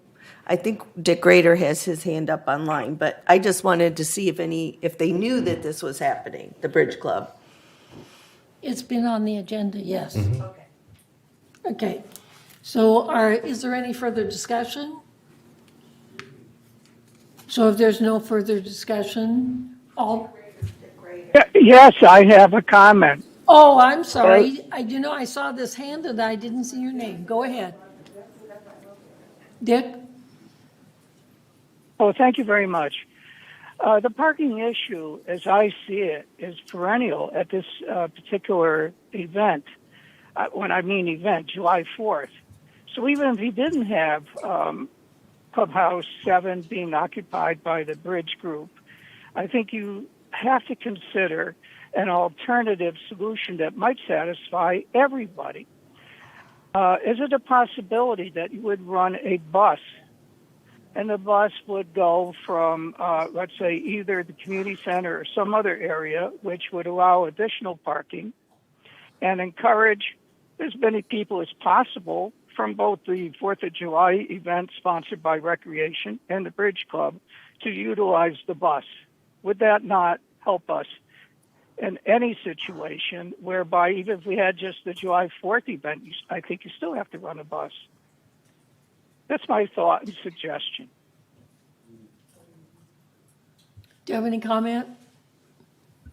I think Dick Rader has his hand up online, but I just wanted to see if they knew that this was happening, the Bridge Club. It's been on the agenda, yes. Okay. Okay, so is there any further discussion? So if there's no further discussion, all, Yes, I have a comment. oh, I'm sorry. I saw this hand and I didn't see your name. Go ahead. Dick? Oh, thank you very much. The parking issue, as I see it, is perennial at this particular event. When I mean event, July 4th. So even if you didn't have Clubhouse 7 being occupied by the Bridge Group, I think you have to consider an alternative solution that might satisfy everybody. Is it a possibility that you would run a bus, and the bus would go from, let's say, either the community center or some other area, which would allow additional parking, and encourage as many people as possible from both the 4th of July event sponsored by Recreation and the Bridge Club to utilize the bus? Would that not help us in any situation whereby even if we had just the July 4th event, I think you still have to run a bus? That's my thought and suggestion. Do you have any comment?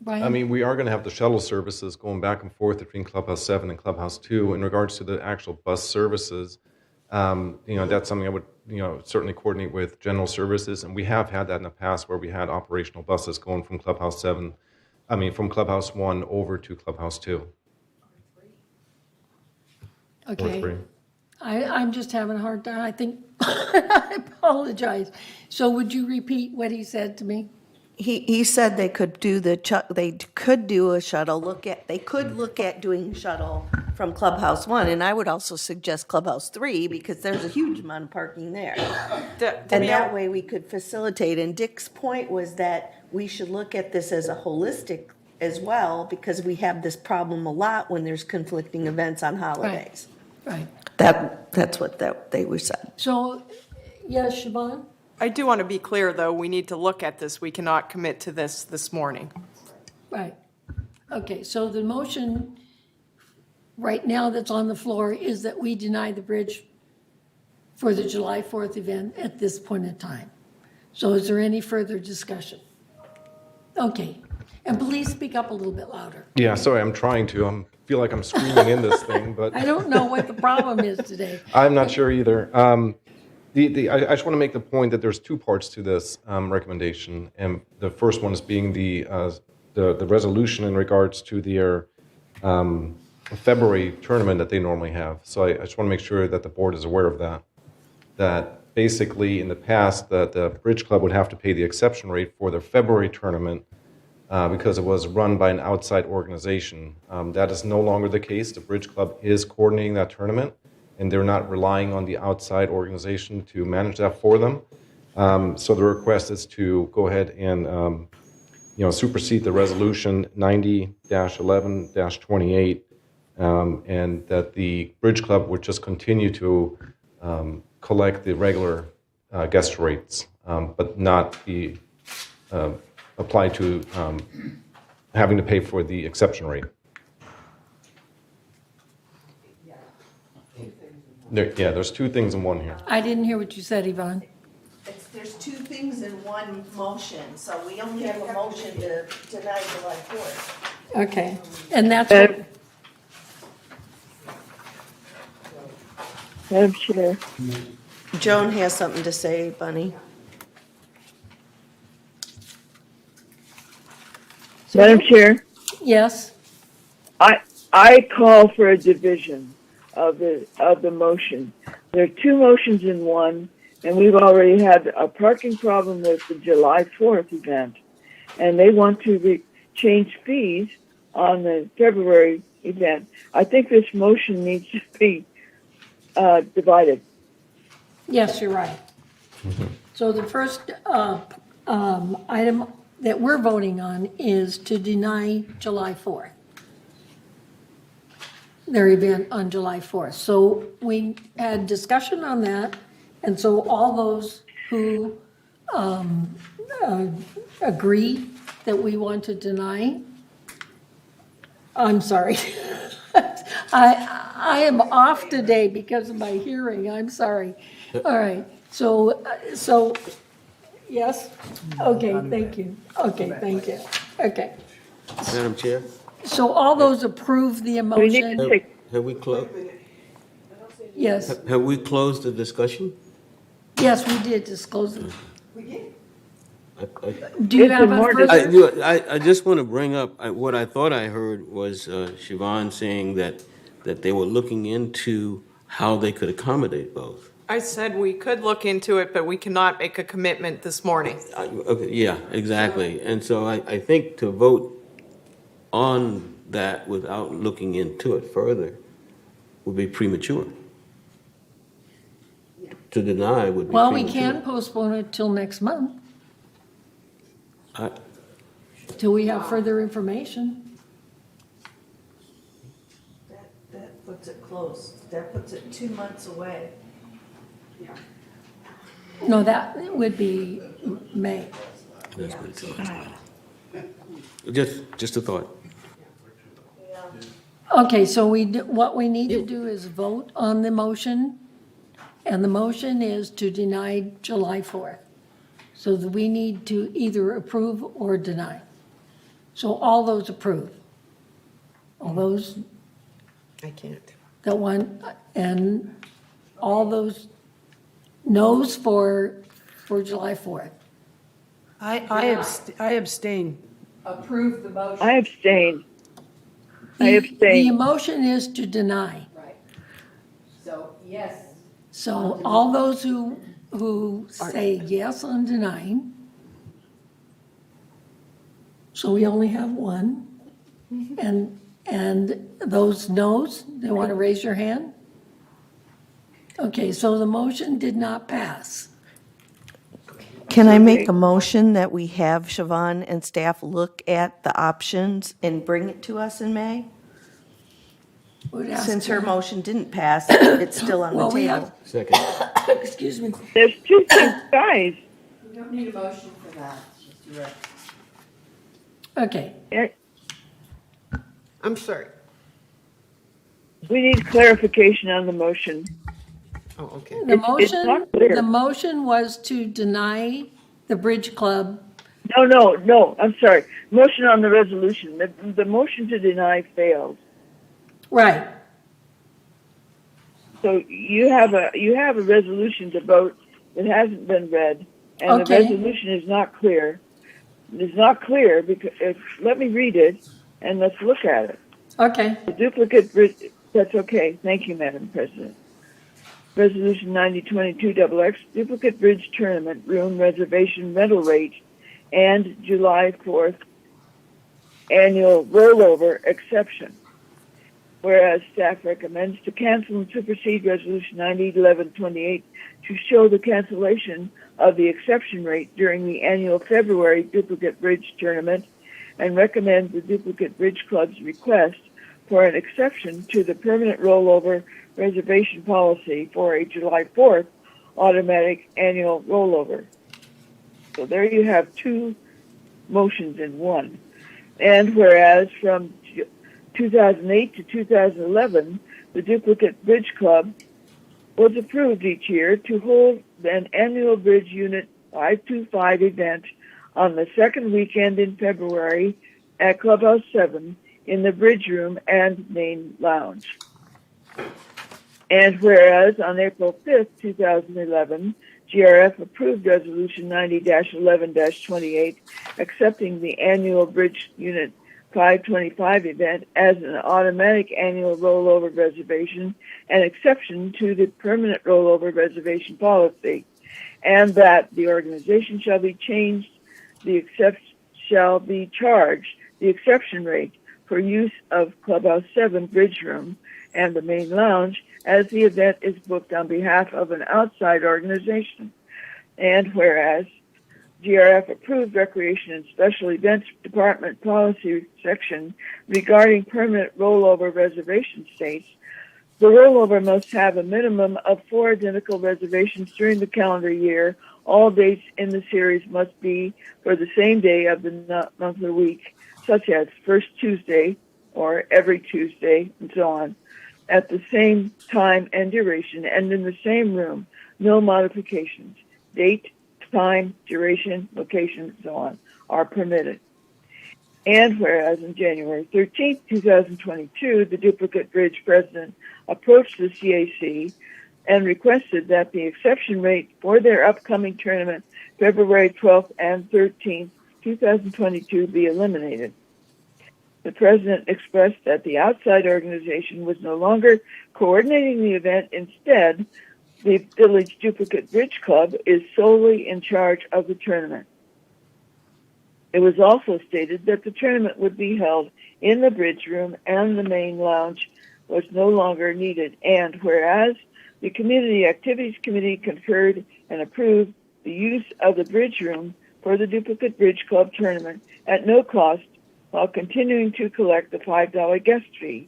Brian? I mean, we are going to have the shuttle services going back and forth between Clubhouse 7 and Clubhouse 2. In regards to the actual bus services, that's something I would, certainly coordinate with general services. And we have had that in the past where we had operational buses going from Clubhouse 1 over to Clubhouse 2. Okay. I'm just having a hard time. I think, I apologize. So would you repeat what he said to me? He said they could do a shuttle, they could look at doing shuttle from Clubhouse 1, and I would also suggest Clubhouse 3, because there's a huge amount of parking there. And that way we could facilitate, and Dick's point was that we should look at this as a holistic as well, because we have this problem a lot when there's conflicting events on holidays. Right. That's what they were said. So, yes, Siobhan? I do want to be clear, though, we need to look at this. We cannot commit to this morning. Right. Okay, so the motion right now that's on the floor is that we deny the bridge for the July 4th event at this point in time. So is there any further discussion? Okay, and please speak up a little bit louder. Yeah, sorry, I'm trying to. I feel like I'm screaming in this thing, but I don't know what the problem is today. I'm not sure either. I just want to make the point that there's two parts to this recommendation, and the first one is being the resolution in regards to their February tournament that they normally have. So I just want to make sure that the board is aware of that. That basically in the past, the Bridge Club would have to pay the exception rate for their February tournament because it was run by an outside organization. That is no longer the case. The Bridge Club is coordinating that tournament, and they're not relying on the outside organization to manage that for them. So the request is to go ahead and supersede the resolution 90-11-28, and that the Bridge Club would just continue to collect the regular guest rates, but not be applied to having to pay for the exception rate. There's two things in one here. I didn't hear what you said, Yvonne. There's two things in one motion, so we only have a motion to deny July 4th. Okay, and that's what, Madam Chair. Joan has something to say, Bunny. Madam Chair, yes? I call for a division of the motion. There are two motions in one, and we've already had a parking problem with the July 4th event, and they want to change fees on the February event. I think this motion needs to be divided. Yes, you're right. So the first item that we're voting on is to deny July 4th, their event on July 4th. So we had discussion on that, And so all those who agree that we want to deny, I'm sorry. I am off today because of my hearing. I'm sorry. All right. So yes? Okay, thank you. Okay, thank you. Okay. Madam Chair? So all those approve the motion? Have we closed? Yes. Have we closed the discussion? Yes, we did disclose it. I Do you have a further? I just want to bring up, what I thought I heard was Siobhan saying that they were looking into how they could accommodate both. I said we could look into it, but we cannot make a commitment this morning. Okay, yeah, exactly. And so I think to vote on that without looking into it further would be premature. To deny would be Well, we premature. can postpone it till next month, till we have further information. That puts it close. That puts it 2 months away. No, that would be May. That's what it's just a thought. Okay, so what we need to do is vote on the motion, and the motion is to deny July 4th. So that we need to either approve or deny. So all those approve. All those I can't. that want, and all those no's for July 4th. I abstain. Approve the motion. I abstain. The motion is to deny. Right. So, yes. So all those who say yes on denying, so we only have one, and those no's, they want to raise your hand? Okay, so the motion did not pass. Can I make a motion that we have Siobhan and staff look at the options and bring it to us in May? Would ask Since her to- motion didn't pass, it's still on the Well, we table. Second. Excuse me. There's two things, guys. We don't need a motion for that. Mr. Rick. Okay, I'm sorry. We need clarification on the motion. Oh, okay. It's not clear. the motion was to deny the Bridge Club. No, I'm sorry. Motion on the resolution. The motion to deny fails. Right. So you have a resolution to vote that hasn't been read, and Okay. the resolution is not clear. It's not clear because let me read it and let's look at it. Okay. The duplicate bridge. That's okay. Thank you, Madam President. Resolution 9022XX, duplicate bridge tournament room reservation rental rate and July 4th annual rollover exception. Whereas staff recommends to cancel and supersede Resolution 901128 to show the cancellation of the exception rate during the annual February duplicate bridge tournament and recommends the duplicate bridge club's request for an exception to the permanent rollover reservation policy for a July 4th automatic annual rollover. So there you have two motions in one. And whereas from 2008 to 2011, the duplicate bridge club was approved each year to hold an annual bridge unit 525 event on the second weekend in February at Clubhouse 7 in the bridge room and main lounge. And whereas on April 5th, 2011, GRF approved Resolution 90-11-28, accepting the annual Bridge Unit 525 event as an automatic annual rollover reservation and exception to the permanent rollover reservation policy, and that the organization shall be changed, shall be charged the exception rate for use of Clubhouse 7 Bridge Room and the main lounge as the event is booked on behalf of an outside organization. And whereas GRF approved Recreation and Special Events Department policy section regarding permanent rollover reservation states The rollover must have a minimum of 4 identical reservations during the calendar year. All dates in the series must be for the same day of the month or week, such as first Tuesday or every Tuesday, and so on, at the same time and duration, and in the same room. No modifications. Date, time, duration, location, and so on are permitted. And whereas on January 13th, 2022, the duplicate bridge president approached the CAC and requested that the exception rate for their upcoming tournament, February 12th and 13th, 2022, be eliminated. The president expressed that the outside organization was no longer coordinating the event. Instead, the Village Duplicate Bridge Club is solely in charge of the tournament. It was also stated that the tournament would be held in the bridge room and the main lounge was no longer needed. And whereas the Community Activities Committee concurred and approved the use of the bridge room for the Duplicate Bridge Club tournament at no cost while continuing to collect the $5 guest fee.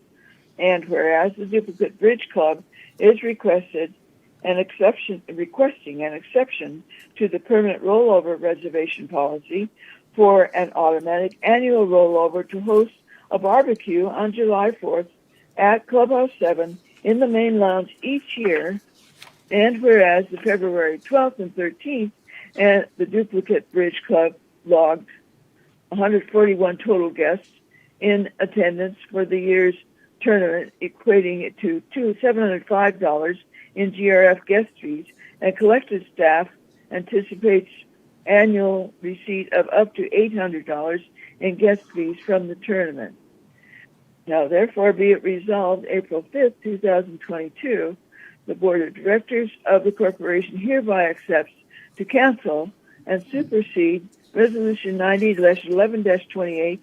And whereas the Duplicate Bridge Club is requesting an exception to the permanent rollover reservation policy for an automatic annual rollover to host a barbecue on July 4th at Clubhouse 7 in the main lounge each year, and whereas the February 12th and 13th and the Duplicate Bridge Club logged 141 total guests in attendance for the year's tournament, equating it to $705 in GRF guest fees, and collected staff anticipates annual receipt of up to $800 in guest fees from the tournament. Now, therefore, be it resolved, April 5th, 2022, the Board of Directors of the Corporation hereby accepts to cancel and supersede Resolution 90-11-28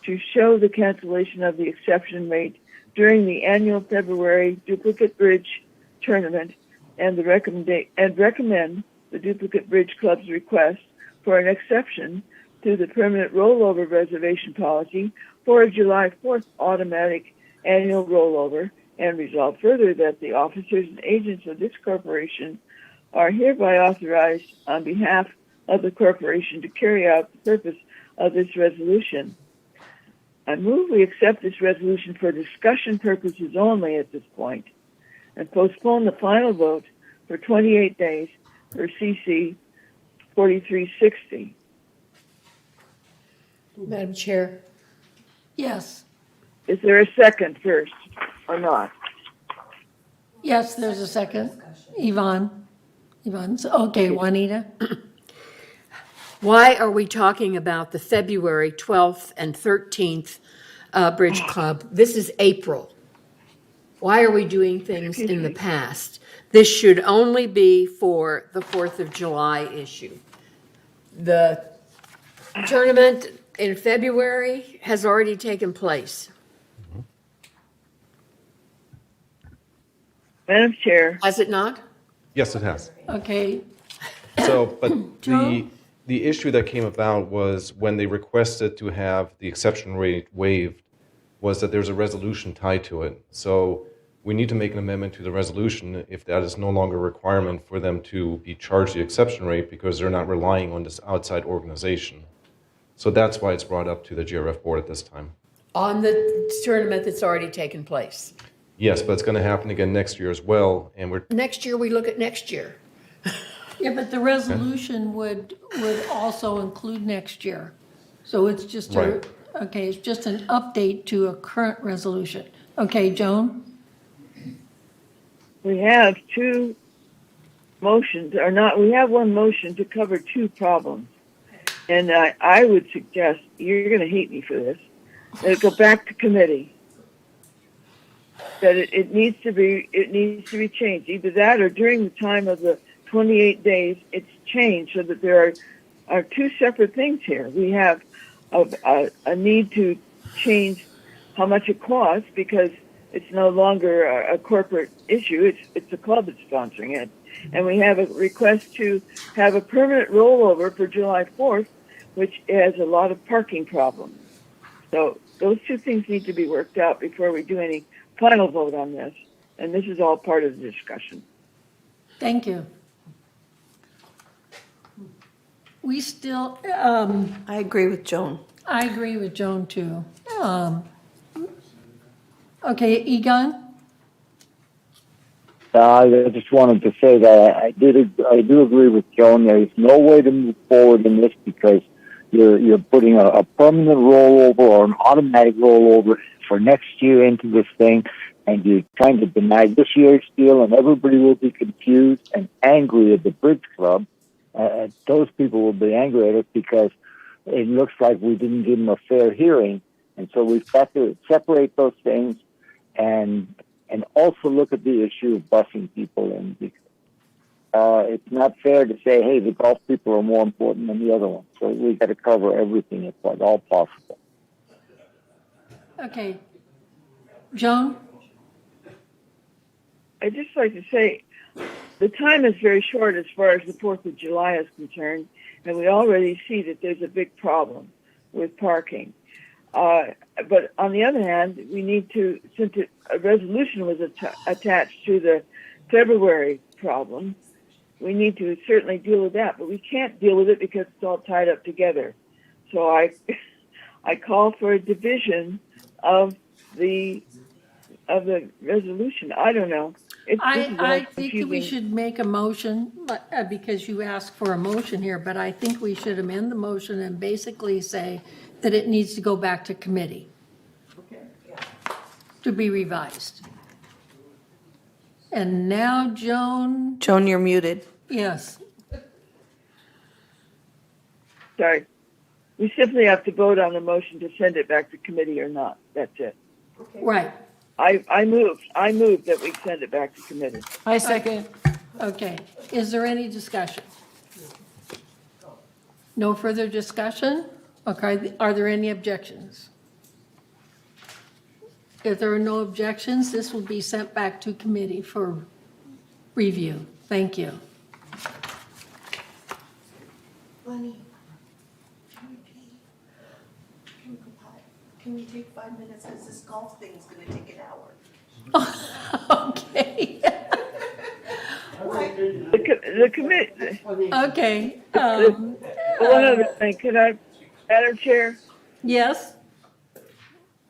to show the cancellation of the exception rate during the annual February Duplicate Bridge Tournament and recommend the Duplicate Bridge Club's request for an exception to the permanent rollover reservation policy for a July 4th automatic annual rollover, and resolve further that the officers and agents of this corporation are hereby authorized on behalf of the corporation to carry out the purpose of this resolution. I move we accept this resolution for discussion purposes only at this point and postpone the final vote for 28 days for CC 4360. Madam Chair. Yes. Is there a second first or not? Yes, there's a second. Yvonne. Okay, Juanita. Why are we talking about the February 12th and 13th Bridge Club? This is April. Why are we doing things in the past? This should only be for the 4th of July issue. The tournament in February has already taken place. Madam Chair. Has it not? Yes, it has. Okay. So, but the issue that came about was when they requested to have the exception rate waived, was that there's a resolution tied to it. So we need to make an amendment to the resolution if that is no longer a requirement for them to be charged the exception rate because they're not relying on this outside organization. So that's why it's brought up to the GRF board at this time. On the tournament that's already taken place. Yes, but it's going to happen again next year as well, and we're Next year, we look at next year. Yeah, but the resolution would also include next year. So it's just it's just an update to a current resolution. Okay, Joan? We have two motions, or not, we have one motion to cover two problems. And I would suggest, you're going to hate me for this, that it go back to committee. That it needs to be changed. Either that or during the time of the 28 days, it's changed so that there are two separate things here. We have a need to change how much it costs because it's no longer a corporate issue. It's a club that's sponsoring it. And we have a request to have a permanent rollover for July 4th, which has a lot of parking problems. So those two things need to be worked out before we do any final vote on this. And this is all part of the discussion. Thank you. We still, I agree with Joan. I agree with Joan too. Okay, Egon? I just wanted to say that I do agree with Joan. There is no way to move forward in this because you're putting a permanent rollover or an automatic rollover for next year into this thing, and you're trying to deny this year's deal, and everybody will be confused and angry at the Bridge Club. Those people will be angry at us because it looks like we didn't give them a fair hearing, and so we've got to separate those things and also look at the issue of busing people in. It's not fair to say, hey, the golf people are more important than the other ones. So we've got to cover everything if at all possible. Okay. Joan? I'd just like to say the time is very short as far as the 4th of July is concerned, and we already see that there's a big problem with parking. But on the other hand, we need to, since a resolution was attached to the February problem, we need to certainly deal with that. But we can't deal with it because it's all tied up together. So I call for a division of the resolution. I don't know. I think we should make a motion, because you asked for a motion here, but I think we should amend the motion and basically say that it needs to go back to committee to be revised. And now, Joan? Joan, you're muted. Yes. Sorry. We simply have to vote on the motion to send it back to committee or not. That's it. Right. I moved that we send it back to committee. I second. Okay. Is there any discussion? No further discussion? Okay. Are there any objections? If there are no objections, this will be sent back to committee for review. Thank you. Lenny, can we take 5 minutes because this golf thing is going to take an hour? Okay. The committee. Okay. One other thing, can I, Madam Chair? Yes.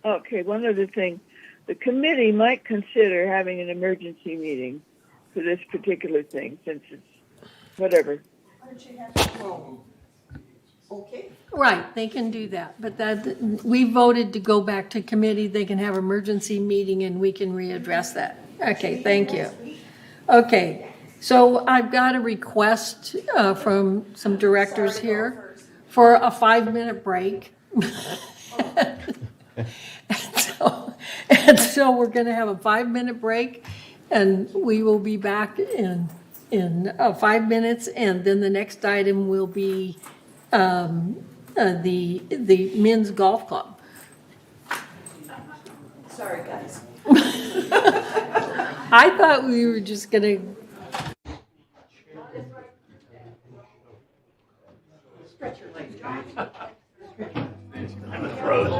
Okay, one other thing. The committee might consider having an emergency meeting for this particular thing, since it's whatever. Okay. Right, they can do that, but we voted to go back to committee. They can have emergency meeting and we can readdress that. Okay, thank you. Okay, so I've got a request from some directors here for a 5-minute break. And so we're going to have a 5-minute break, and we will be back in 5 minutes, and then the next item will be the men's golf club. Sorry, guys. I thought we were just going to. Stretch your legs. I'm a Prose.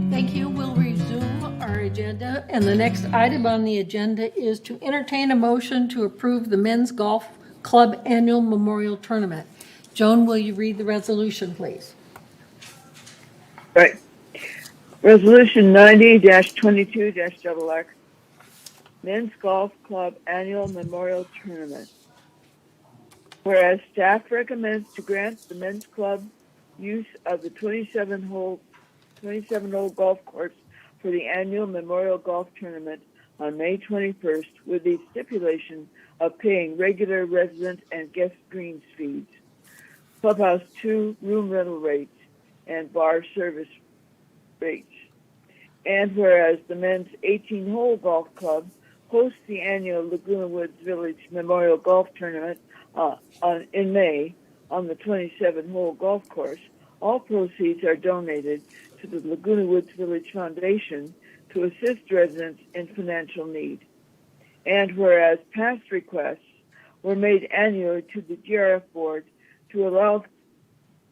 Thank you. We'll resume our agenda. And the next item on the agenda is to entertain a motion to approve the Men's Golf Club Annual Memorial Tournament. Joan, will you read the resolution, please? Right. Resolution 90-22-XX, Men's Golf Club Annual Memorial Tournament. Whereas staff recommends to grant the men's club use of the 27-hole golf course for the annual Memorial Golf Tournament on May 21st with the stipulation of paying regular resident and guest greens fees, Clubhouse 2 room rental rates, and bar service rates. And whereas the men's 18-hole golf club hosts the annual Laguna Woods Village Memorial Golf Tournament in May on the 27-hole golf course, all proceeds are donated to the Laguna Woods Village Foundation to assist residents in financial need. And whereas past requests were made annually to the GRF board to allow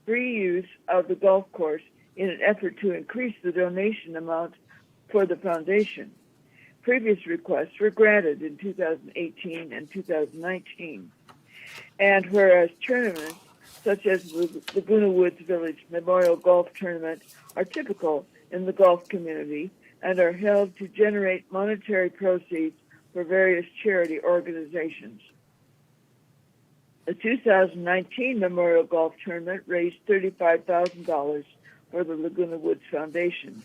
free use of the golf course in an effort to increase the donation amount for the foundation. Previous requests were granted in 2018 and 2019. And whereas tournaments such as the Laguna Woods Village Memorial Golf Tournament are typical in the golf community and are held to generate monetary proceeds for various charity organizations. The 2019 Memorial Golf Tournament raised $35,000 for the Laguna Woods Foundation.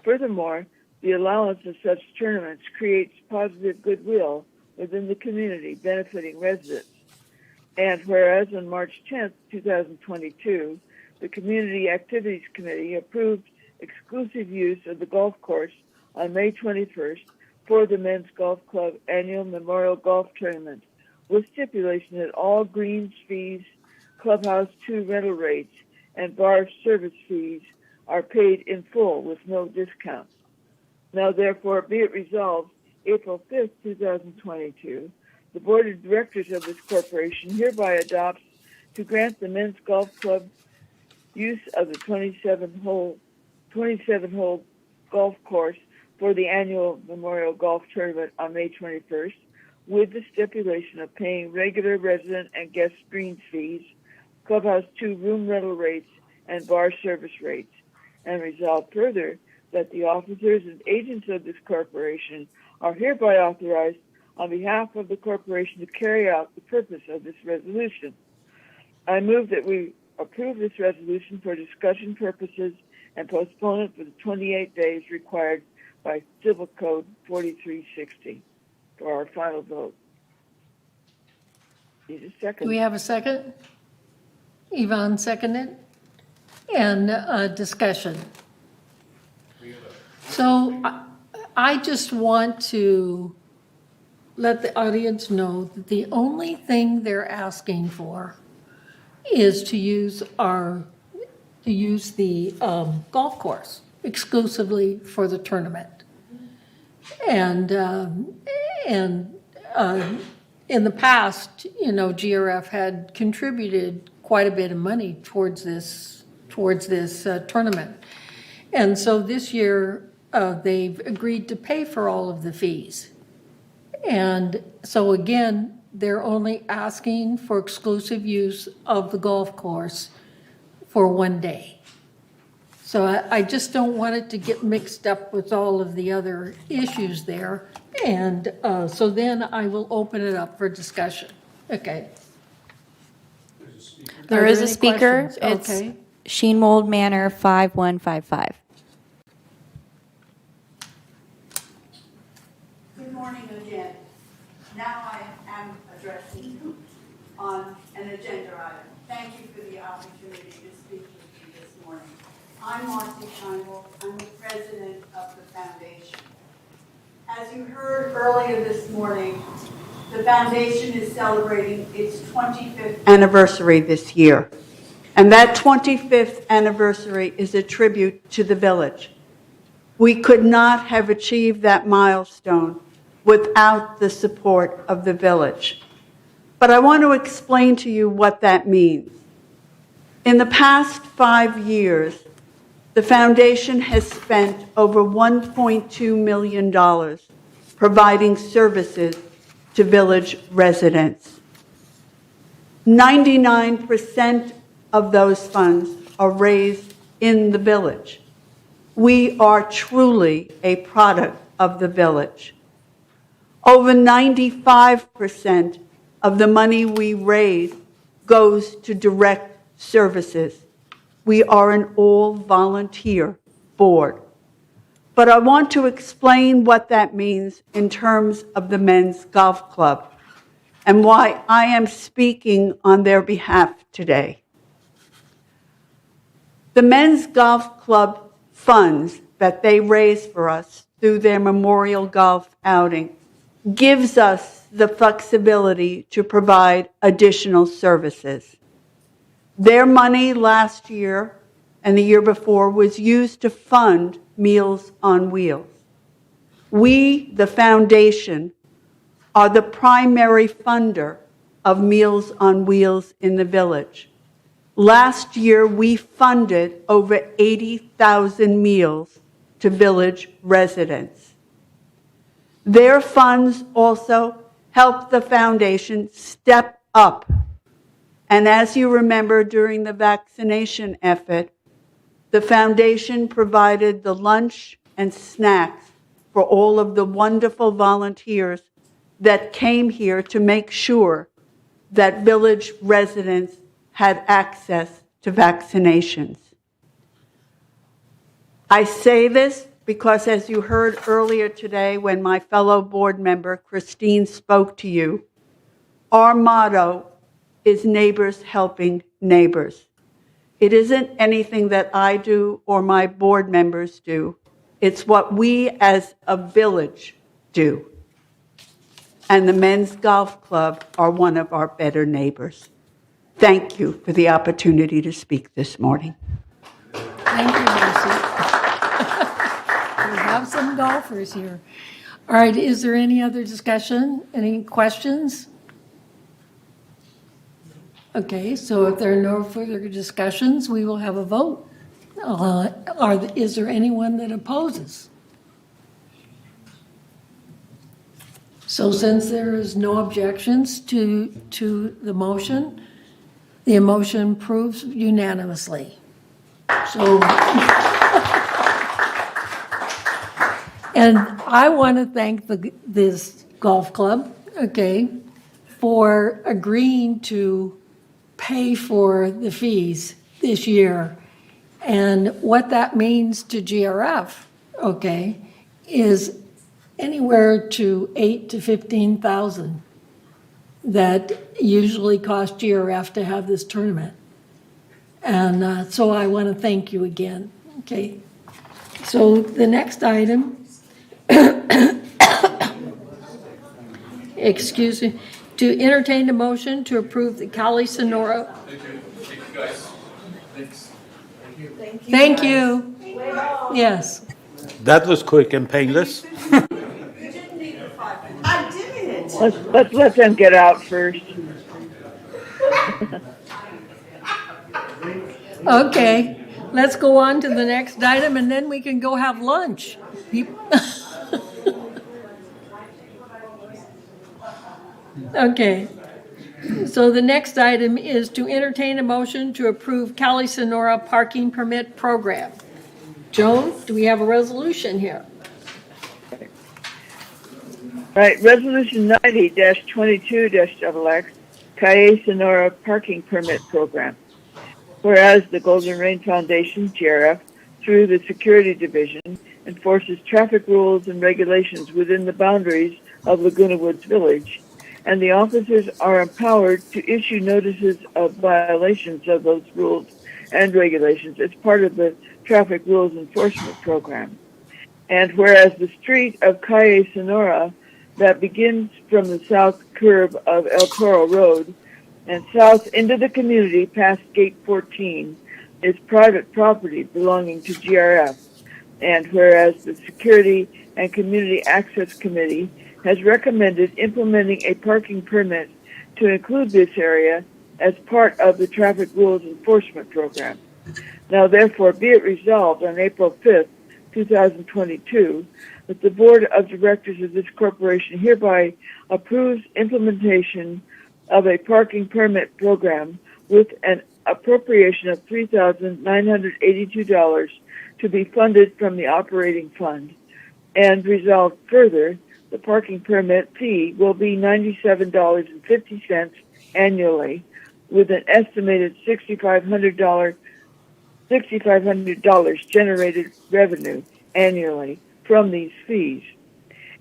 Furthermore, the allowance of such tournaments creates positive goodwill within the community, benefiting residents. And whereas on March 10, 2022, the Community Activities Committee approved exclusive use of the golf course on May 21st for the Men's Golf Club Annual Memorial Golf Tournament, with stipulation that all greens fees, Clubhouse 2 rental rates, and bar service fees are paid in full with no discount. Now therefore be it resolved, April 5th, 2022, the Board of Directors of this corporation hereby adopts to grant the Men's Golf Club use of the 27-hole golf course for the annual Memorial Golf Tournament on May 21st, with the stipulation of paying regular resident and guest greens fees, Clubhouse 2 room rental rates, and bar service rates, and resolve further that the officers and agents of this corporation are hereby authorized on behalf of the corporation to carry out the purpose of this resolution. I move that we approve this resolution for discussion purposes and postpone it for the 28 days required by Civil Code 4360 for our final vote. Need a second. Do we have a second? Yvonne seconded. and discussion. So I just want to let the audience know that the only thing they're asking for is to use the golf course exclusively for the tournament. And in the past, GRF had contributed quite a bit of money towards this tournament. And so this year, they've agreed to pay for all of the fees. And so again, they're only asking for exclusive use of the golf course for one day. So I just don't want it to get mixed up with all of the other issues there. And so then I will open it up for discussion. Okay. There is a speaker. Questions? It's Okay. Sheen Mold Manor 5155. Good morning again. Now I am addressing you on an agenda item. Thank you for the opportunity to speak with you this morning. I'm Marcy Scheinwolf. I'm the president of the foundation. As you heard earlier this morning, the foundation is celebrating its 25th anniversary this year. And that 25th anniversary is a tribute to the village. We could not have achieved that milestone without the support of the village. But I want to explain to you what that means. In the past 5 years, the foundation has spent over $1.2 million providing services to village residents. 99% of those funds are raised in the village. We are truly a product of the village. Over 95% of the money we raise goes to direct services. We are an all-volunteer board. But I want to explain what that means in terms of the Men's Golf Club and why I am speaking on their behalf today. The Men's Golf Club funds that they raise for us through their Memorial Golf outing gives us the flexibility to provide additional services. Their money last year and the year before was used to fund Meals on Wheels. We, the foundation, are the primary funder of Meals on Wheels in the village. Last year, we funded over 80,000 meals to village residents. Their funds also helped the foundation step up. And as you remember, during the vaccination effort, the foundation provided the lunch and snacks for all of the wonderful volunteers that came here to make sure that village residents had access to vaccinations. I say this because, as you heard earlier today when my fellow board member Christine spoke to you, our motto is neighbors helping neighbors. It isn't anything that I do or my board members do. It's what we as a village do. And the Men's Golf Club are one of our better neighbors. Thank you for the opportunity to speak this morning. Thank you, Marcy. We have some golfers here. All right, is there any other discussion? Any questions? Okay, so if there are no further discussions, we will have a vote. Is there anyone that opposes? So since there is no objections to the motion proves unanimously. So, and I want to thank this golf club, okay, for agreeing to pay for the fees this year. And what that means to GRF, okay, is anywhere to $8,000 to $15,000 that usually cost GRF to have this tournament. And so I want to thank you again. Okay. So the next item, excuse me, to entertain a motion to approve the Cali, Sonora. Thank you. Yes. That was quick and painless. Let's let them get out first. Okay, let's go on to the next item and then we can go have lunch. Okay, so the next item is to entertain a motion to approve Cali Sonora parking permit program. Joan, do we have a resolution here? Right, Resolution 90-22-XX, Cali Sonora Parking Permit Program. Whereas the Golden Rain Foundation, GRF, through the Security Division, enforces traffic rules and regulations within the boundaries of Laguna Woods Village, and the officers are empowered to issue notices of violations of those rules and regulations as part of the Traffic Rules Enforcement Program. And whereas the street of Calle Sonora that begins from the south curve of El Toro Road and south into the community past Gate 14 is private property belonging to GRF. And whereas the Security and Community Access Committee has recommended implementing a parking permit to include this area as part of the Traffic Rules Enforcement Program. Now, therefore, be it resolved on April 5th, 2022, that the Board of Directors of this corporation hereby approves implementation of a parking permit program with an appropriation of $3,982 to be funded from the operating fund. And resolved further, the parking permit fee will be $97.50 annually, with an estimated $6,500 generated revenue annually from these fees.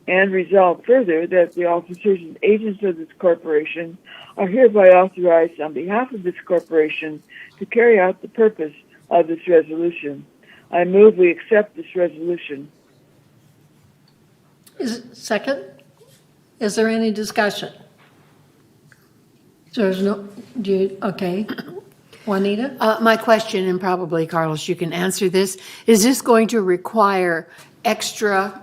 And resolve further that the officers and agents of this corporation are hereby authorized on behalf of this corporation to carry out the purpose of this resolution. I move we accept this resolution. Second? Is there any discussion? There's no, okay. Juanita? My question, and probably Carlos, you can answer this, is this going to require extra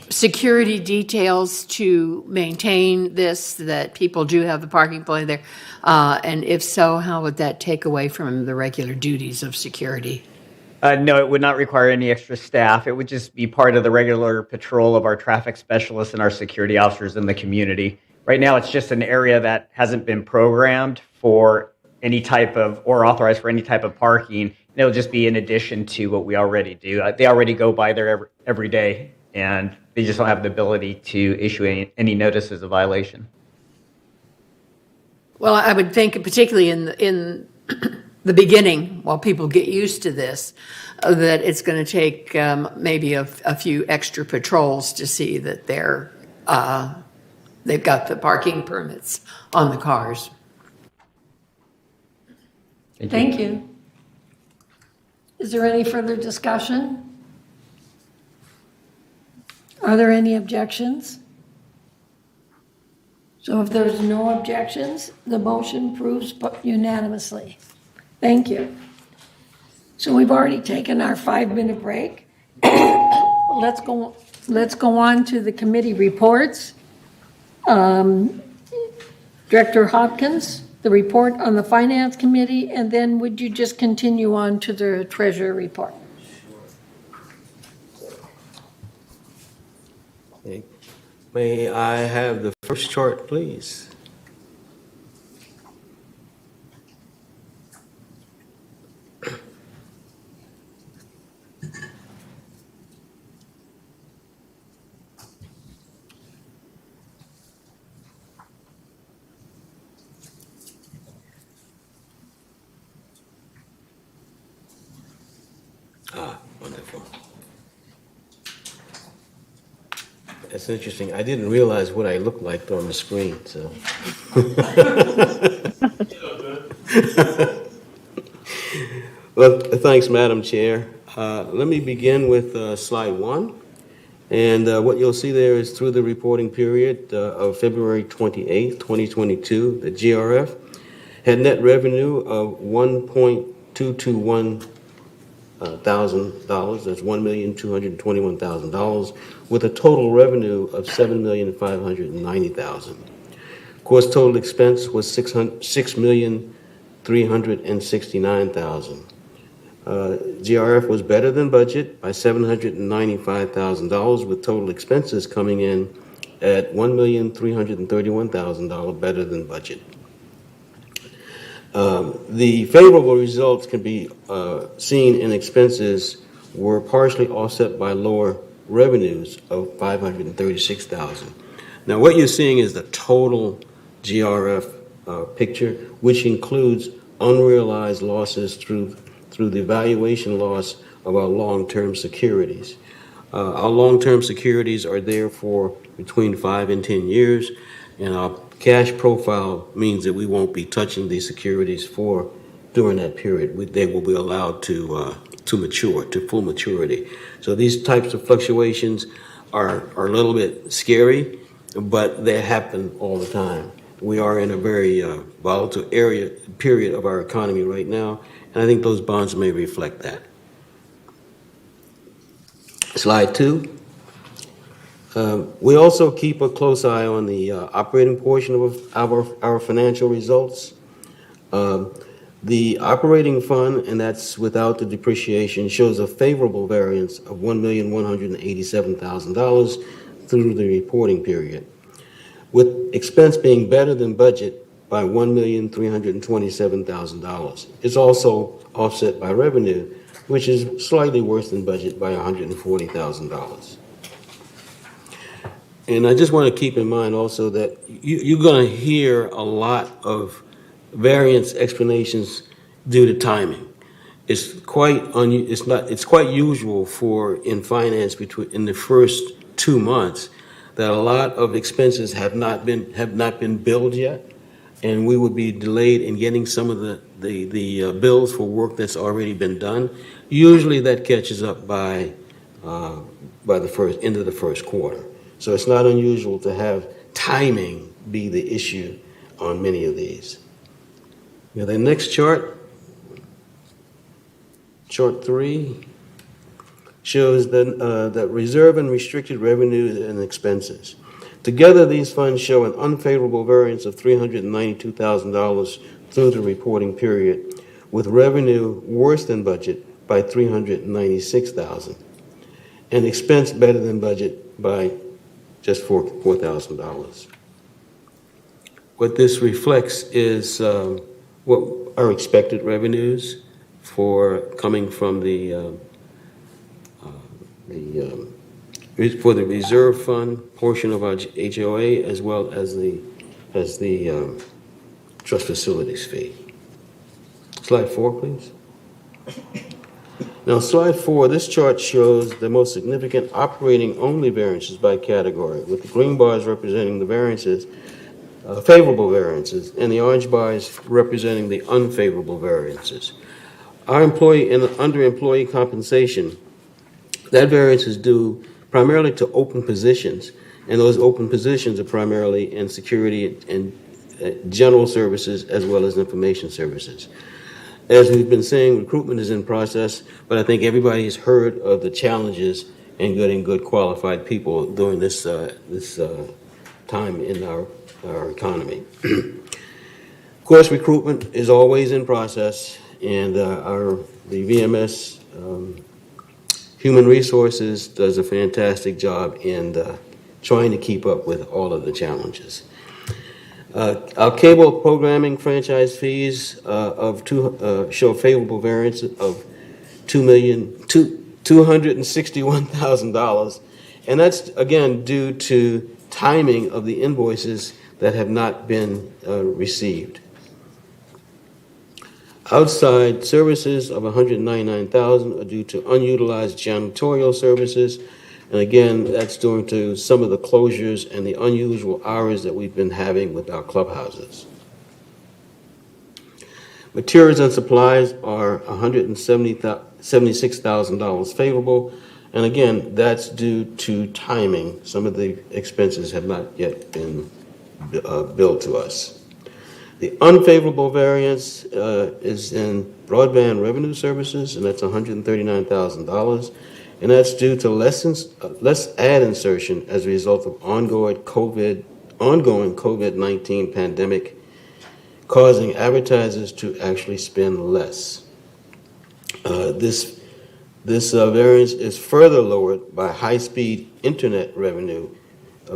security details to maintain this, so that people do have the parking play there? And if so, how would that take away from the regular duties of security? No, it would not require any extra staff. It would just be part of the regular patrol of our traffic specialists and our security officers in the community. Right now, it's just an area that hasn't been programmed for any type of, or authorized for any type of parking. It'll just be in addition to what we already do. They already go by there every day, and they just don't have the ability to issue any notices of violation. Well, I would think, particularly in the beginning, while people get used to this, that it's going to take maybe a few extra patrols to see that they've got the parking permits on the cars. Thank you. Is there any further discussion? Are there any objections? So if there's no objections, the motion proves unanimously. Thank you. So we've already taken our 5-minute break. Let's go on to the committee reports. Director Hopkins, the report on the Finance Committee, and then would you just continue on to the Treasury Report? Okay. May I have the first chart, please? Wonderful. That's interesting. I didn't realize what I looked like on the screen, so. Well, thanks, Madam Chair. Let me begin with slide 1. And what you'll see there is through the reporting period of February 28th, 2022, the GRF had net revenue of $1.221 thousand. That's $1,221,000, with a total revenue of $7,590,000. Of course, total expense was $6,369,000. GRF was better than budget by $795,000, with total expenses coming in at $1,331,000 better than budget. The favorable results can be seen in expenses were partially offset by lower revenues of $536,000. Now, what you're seeing is the total GRF picture, which includes unrealized losses through the valuation loss of our long-term securities. Our long-term securities are there for between 5 and 10 years, and our cash profile means that we won't be touching these securities during that period. They will be allowed to mature to full maturity. So these types of fluctuations are a little bit scary, but they happen all the time. We are in a very volatile period of our economy right now, and I think those bonds may reflect that. Slide 2. We also keep a close eye on the operating portion of our financial results. The operating fund, and that's without the depreciation, shows a favorable variance of $1,187,000 through the reporting period, with expense being better than budget by $1,327,000. It's also offset by revenue, which is slightly worse than budget by $140,000. And I just want to keep in mind also that you're going to hear a lot of variance explanations due to timing. It's quite usual for in finance in the first 2 months that a lot of expenses have not been billed yet, and we would be delayed in getting some of the bills for work that's already been done. Usually that catches up by the end of the first quarter. So it's not unusual to have timing be the issue on many of these. Now the next chart 3, shows that reserve and restricted revenues and expenses. Together, these funds show an unfavorable variance of $392,000 through the reporting period, with revenue worse than budget by $396,000, and expense better than budget by just $4,000. What this reflects is what our expected revenues coming from for the reserve fund portion of our HOA, as well as the trust facilities fee. Slide 4, please. Now, slide 4, this chart shows the most significant operating only variances by category, with the green bars representing the variances, favorable variances, and the orange bars representing the unfavorable variances. Our under employee compensation, that variance is due primarily to open positions, and those open positions are primarily in security and general services as well as information services. As we've been saying, recruitment is in process, but I think everybody has heard of the challenges in getting good qualified people during this time in our economy. Of course, recruitment is always in process, and the VMS Human Resources does a fantastic job in trying to keep up with all of the challenges. Our cable programming franchise fees show a favorable variance of $261,000, and that's again due to timing of the invoices that have not been received. Outside services of $199,000 are due to unutilized janitorial services, and again, that's due to some of the closures and the unusual hours that we've been having with our clubhouses. Materials and supplies are $176,000 favorable. And again, that's due to timing. Some of the expenses have not yet been billed to us. The unfavorable variance is in broadband revenue services, and that's $139,000. And that's due to less ad insertion as a result of ongoing COVID-19 pandemic, causing advertisers to actually spend less. This variance is further lowered by high-speed internet revenue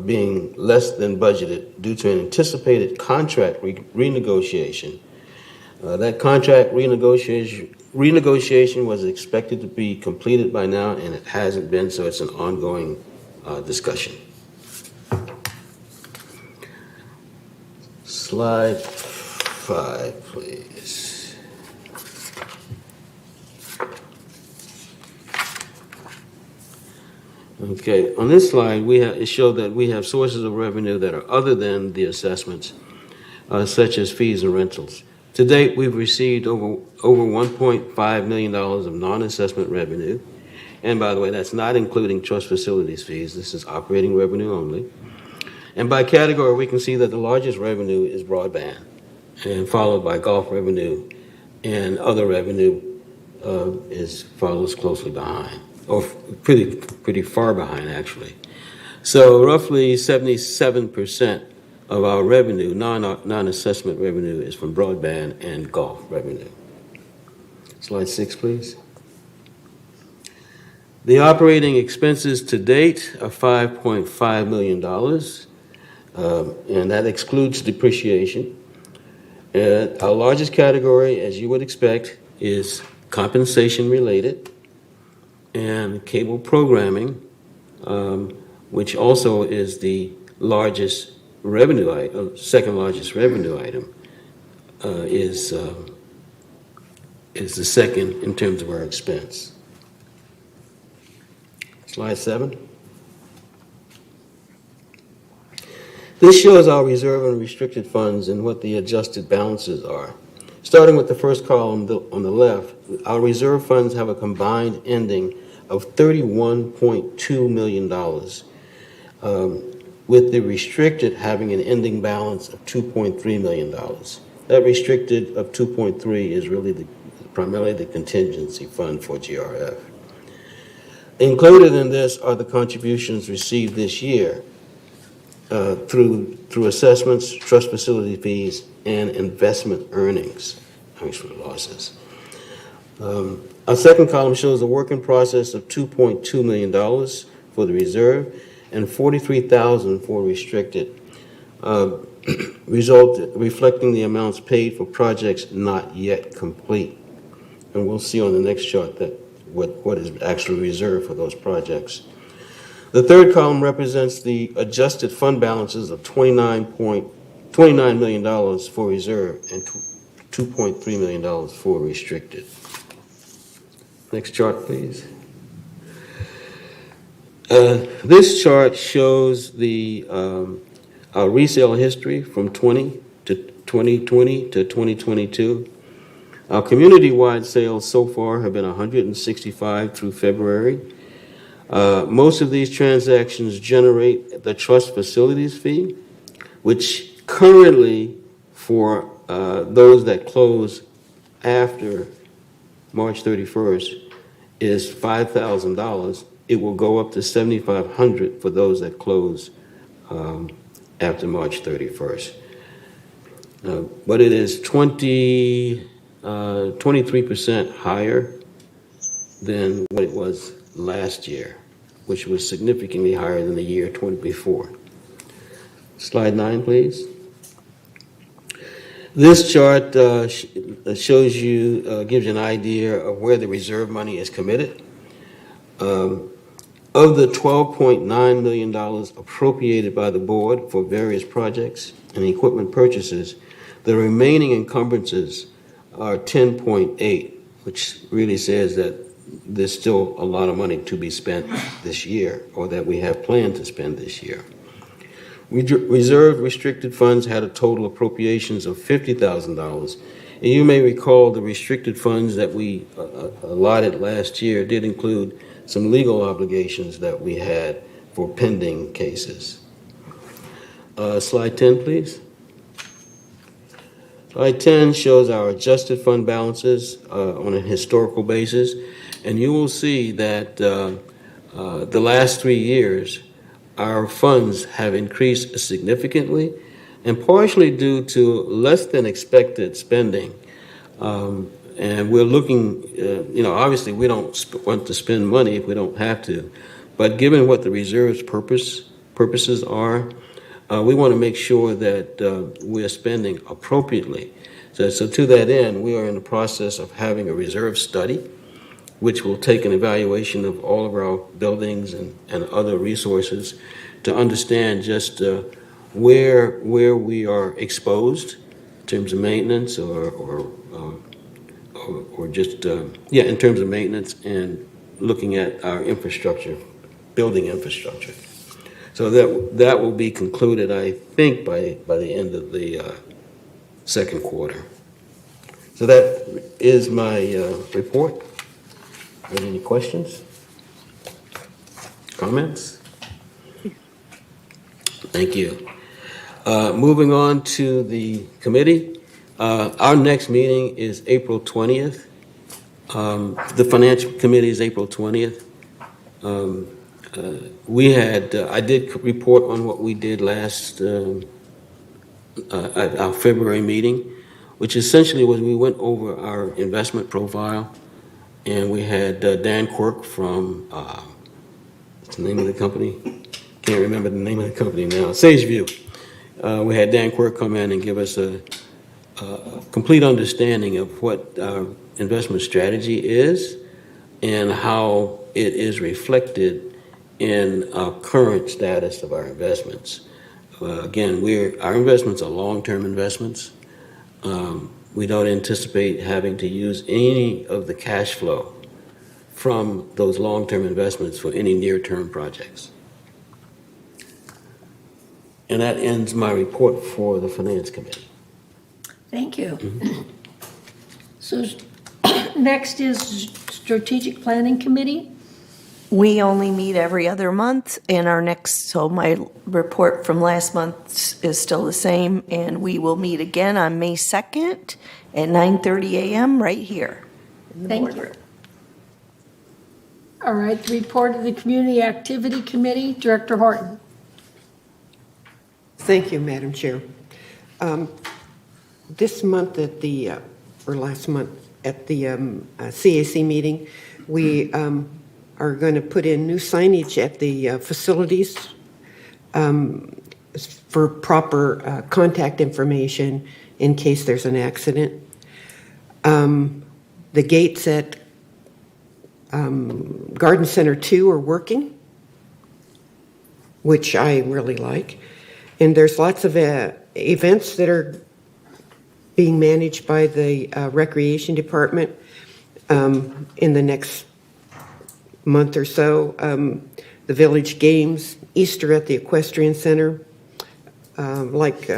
being less than budgeted due to an anticipated contract renegotiation. That contract renegotiation was expected to be completed by now, and it hasn't been, so it's an ongoing discussion. Slide 5, please. Okay, on this slide, it showed that we have sources of revenue that are other than the assessments, such as fees and rentals. To date, we've received over $1.5 million of non-assessment revenue. And by the way, that's not including trust facilities fees. This is operating revenue only. And by category, we can see that the largest revenue is broadband, and followed by golf revenue, and other revenue follows closely behind, or pretty far behind, actually. So roughly 77% of our revenue, non-assessment revenue, is from broadband and golf revenue. Slide 6, please. The operating expenses to date are $5.5 million, and that excludes depreciation. Our largest category, as you would expect, is compensation related and cable programming, which also is the largest revenue item, second largest revenue item, is the second in terms of our expense. Slide 7. This shows our reserve and restricted funds and what the adjusted balances are. Starting with the first column on the left, our reserve funds have a combined ending of $31.2 million, with the restricted having an ending balance of $2.3 million. That restricted of 2.3 is really primarily the contingency fund for GRF. Included in this are the contributions received this year through assessments, trust facility fees, and investment earnings, actually losses. Our second column shows a work in process of $2.2 million for the reserve and $43,000 for restricted, reflecting the amounts paid for projects not yet complete. And we'll see on the next chart that what is actually reserved for those projects. The third column represents the adjusted fund balances of $29 million for reserve and $2.3 million for restricted. Next chart, please. This chart shows our resale history from 2020 to 2022. Our community-wide sales so far have been 165 through February. Most of these transactions generate the trust facilities fee, which currently for those that close after March 31st is $5,000. It will go up to $7,500 for those that close after March 31st. But it is 23% higher than what it was last year, which was significantly higher than the year before. Slide 9, please. This chart shows you, gives you an idea of where the reserve money is committed. Of the $12.9 million appropriated by the board for various projects and equipment purchases, the remaining encumbrances are 10.8, which really says that there's still a lot of money to be spent this year, or that we have planned to spend this year. Reserve restricted funds had a total appropriations of $50,000, And you may recall the restricted funds that we allotted last year did include some legal obligations that we had for pending cases. Slide 10, please. Slide 10 shows our adjusted fund balances on a historical basis, and you will see that the last 3 years, our funds have increased significantly, and partially due to less than expected spending. And we're looking, obviously we don't want to spend money if we don't have to, but given what the reserve's purposes are, we want to make sure that we're spending appropriately. So to that end, we are in the process of having a reserve study, which will take an evaluation of all of our buildings and other resources to understand just where we are exposed in terms of maintenance or just, in terms of maintenance and looking at our infrastructure, building infrastructure. So that will be concluded, I think, by the end of the second quarter. So that is my report. Are there any questions? Comments? Thank you. Moving on to the committee. Our next meeting is April 20th. The Financial Committee is April 20th. I did report on what we did last at our February meeting, which essentially was we went over our investment profile, and we had Dan Quirk from, what's the name of the company? Can't remember the name of the company now. Sageview. We had Dan Quirk come in and give us a complete understanding of what our investment strategy is and how it is reflected in our current status of our investments. Again, our investments are long-term investments. We don't anticipate having to use any of the cash flow from those long-term investments for any near-term projects. And that ends my report for the Finance Committee. Thank you. So next is Strategic Planning Committee. We only meet every other month, and so my report from last month is still the same, and we will meet again on May 2nd at 9:30 a.m. right here in the Thank boardroom. All right, the report of the Community Activity Committee, Director Horton. Thank you, Madam Chair. This month or last month at the CAC meeting, we are going to put in new signage at the facilities for proper contact information in case there's an accident. The gates at Garden Center 2 are working, which I really like. And there's lots of events that are being managed by the Recreation Department in the next month or so. The Village Games, Easter at the Equestrian Center, like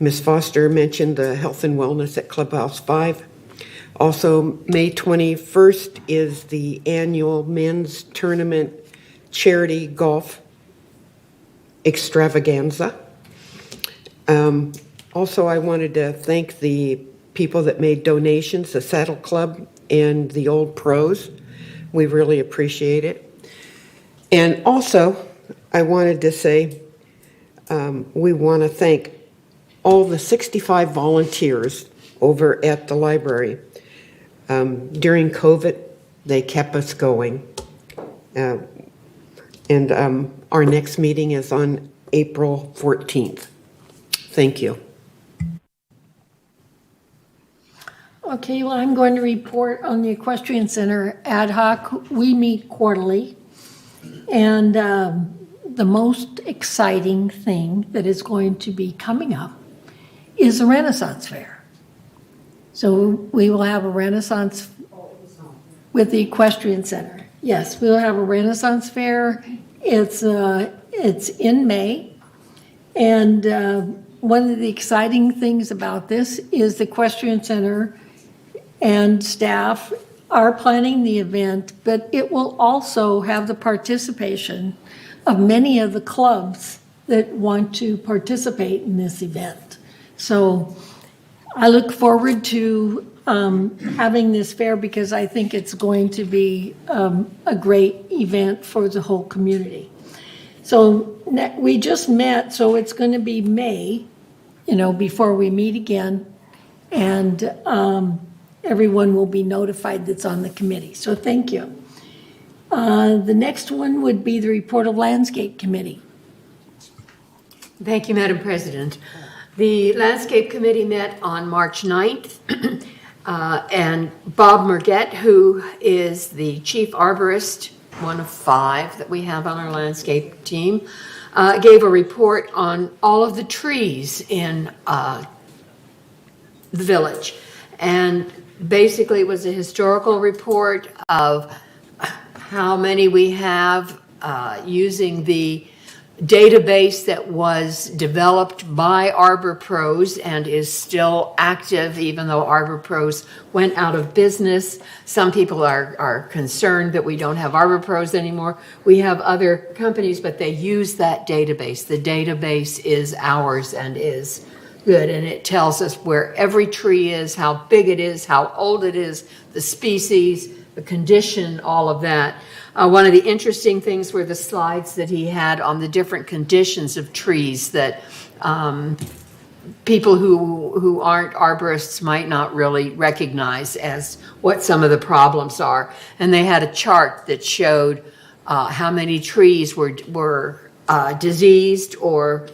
Ms. Foster mentioned, the Health and Wellness at Clubhouse 5. Also, May 21st is the annual men's tournament charity golf extravaganza. Also, I wanted to thank the people that made donations, the Saddle Club and the old Prose. We really appreciate it. And also, I wanted to say we want to thank all the 65 volunteers over at the library. During COVID, they kept us going. And our next meeting is on April 14th. Thank you. Okay, well, I'm going to report on the Equestrian Center ad hoc. We meet quarterly. And the most exciting thing that is going to be coming up is a Renaissance Fair. So we will have a Renaissance with the Equestrian Center. Yes, we'll have a Renaissance Fair. It's in May, and one of the exciting things about this is the Equestrian Center and staff are planning the event, but it will also have the participation of many of the clubs that want to participate in this event. So I look forward to having this fair because I think it's going to be a great event for the whole community. So we just met, so it's going to be May, before we meet again, and everyone will be notified that's on the committee. So thank you. The next one would be the report of Landscape Committee. Thank you, Madam President. The Landscape Committee met on March 9th, and Bob Merget, who is the chief arborist, one of 5 that we have on our landscape team, gave a report on all of the trees in the village. And basically it was a historical report of how many we have using the database that was developed by Arbor Prose and is still active even though Arbor Prose went out of business. Some people are concerned that we don't have Arbor Prose anymore. We have other companies, but they use that database. The database is ours and is good, and it tells us where every tree is, how big it is, how old it is, the species, the condition, all of that. One of the interesting things were the slides that he had on the different conditions of trees that people who aren't arborists might not really recognize as what some of the problems are. And they had a chart that showed how many trees were diseased or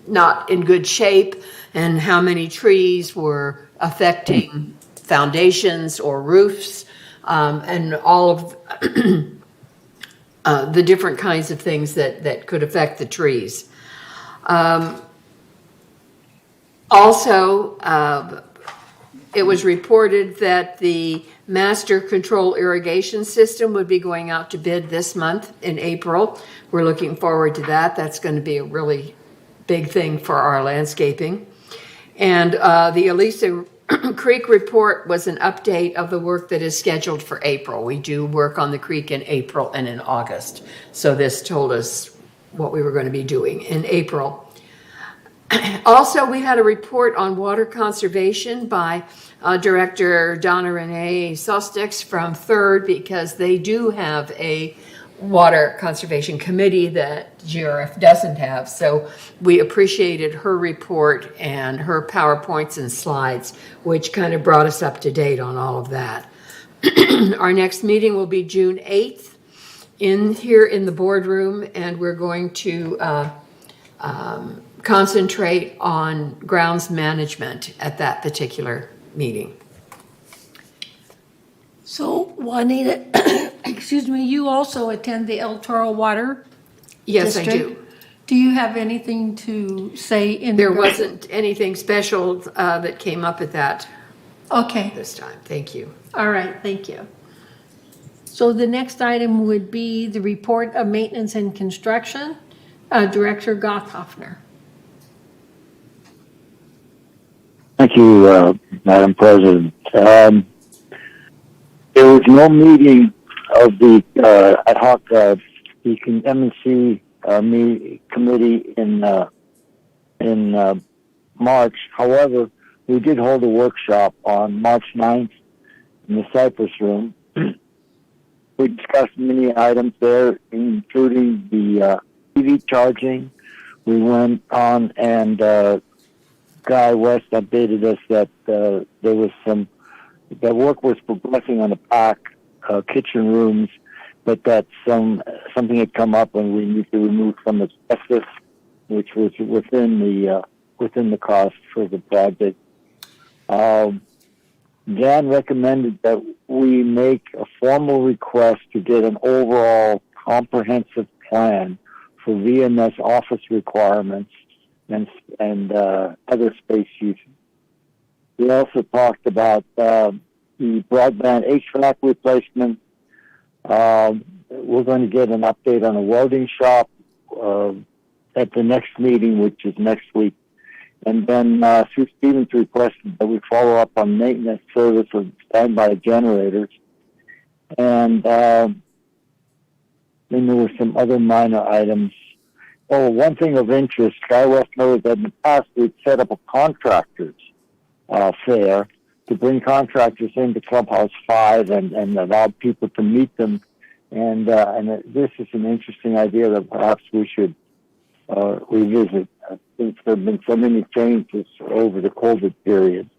not in good shape, and how many trees were affecting foundations or roofs, and all of the different kinds of things that could affect the trees. Also, it was reported that the master control irrigation system would be going out to bid this month in April. We're looking forward to that. That's going to be a really big thing for our landscaping. And the Elisa Creek report was an update of the work that is scheduled for April. We do work on the creek in April and in August. So this told us what we were going to be doing in April. Also, we had a report on water conservation by Director Donna Renee Sostix from Third, because they do have a water conservation committee that GRF doesn't have. So we appreciated her report and her PowerPoints and slides, which kind of brought us up to date on all of that. Our next meeting will be June 8th here in the boardroom, and we're going to concentrate on grounds management at that particular meeting. So Juanita, excuse me, you also attend the El Toro Water Yes, District? I do. Do you have anything to say in There regards- wasn't anything special that came up at that Okay. this time. Thank you. All right, thank you. So the next item would be the report of maintenance and construction, Director Goth Huffner. Thank you, Madam President. There was no meeting of the ad hoc M&C committee in March. However, we did hold a workshop on March 9th in the Cypress Room. We discussed many items there, including the EV charging. We went on and Guy West updated us that there was that work was progressing on the back kitchen rooms, but that something had come up and we need to remove some asbestos, which was within the cost for the project. Dan recommended that we make a formal request to get an overall comprehensive plan for VMS office requirements and other space uses. We also talked about the broadband HVAC replacement. We're going to get an update on a welding shop at the next meeting, which is next week. And then Sue Stevens requested that we follow up on maintenance service of standby generators. And then there were some other minor items. Oh, one thing of interest, SkyWest knows that in the past we'd set up a contractors fair to bring contractors into Clubhouse 5 and allow people to meet them. And this is an interesting idea that perhaps we should revisit, since there have been so many changes over the COVID period.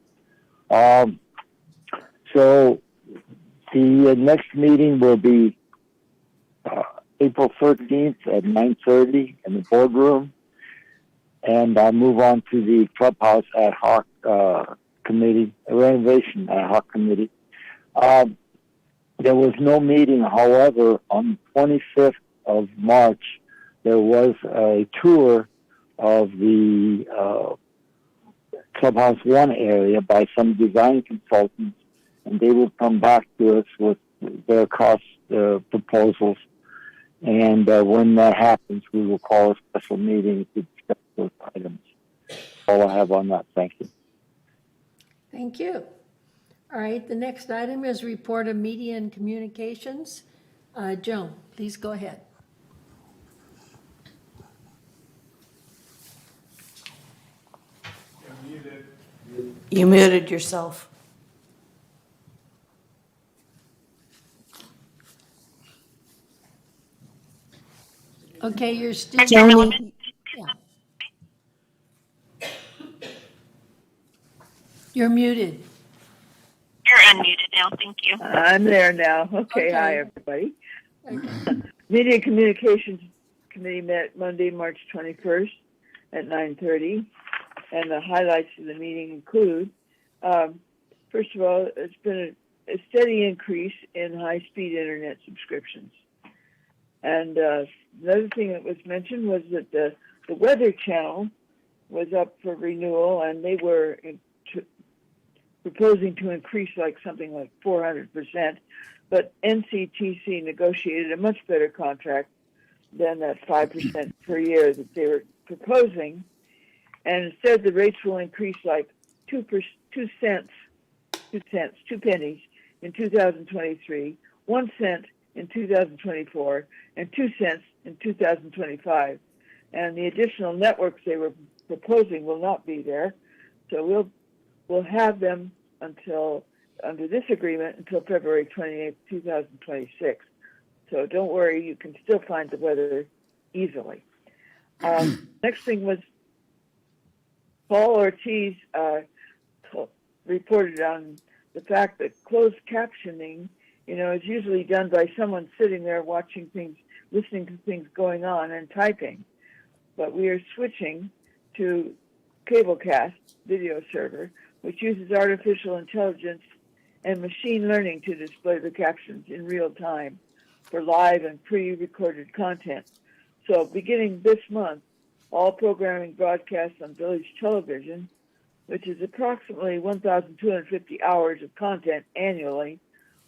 So the next meeting will be April 13th at 9:30 in the boardroom. And I'll move on to the Clubhouse ad hoc committee, renovation ad hoc committee. There was no meeting, however, on the 25th of March, there was a tour of the Clubhouse 1 area by some design consultants, and they will come back to us with their cost proposals. And when that happens, we will call a special meeting to discuss those items. All I have on that. Thank you. Thank you. All right, the next item is report of media and communications. Joan, please go ahead. You muted yourself. Okay, you're still. Joni, You're muted. You're unmuted now. Thank you. I'm there now. Okay, hi, everybody. Media and Communications Committee met Monday, March 21st at 9:30, and the highlights of the meeting include, first of all, it's been a steady increase in high-speed internet subscriptions. And another thing that was mentioned was that the Weather Channel was up for renewal, and they were proposing to increase something like 400%. But NCTC negotiated a much better contract than that 5% per year that they were proposing. And instead, the rates will increase like 2 pennies in 2023, 1 cent in 2024, and 2 cents in 2025. And the additional networks they were proposing will not be there. So we'll have them until, under this agreement, until February 28th, 2026. So don't worry, you can still find the weather easily. Next thing was Paul Ortiz reported on the fact that closed captioning, is usually done by someone sitting there watching things, listening to things going on and typing. But we are switching to Cablecast video server, which uses artificial intelligence and machine learning to display the captions in real time for live and pre-recorded content. So beginning this month, all programming broadcasts on Village Television, which is approximately 1,250 hours of content annually,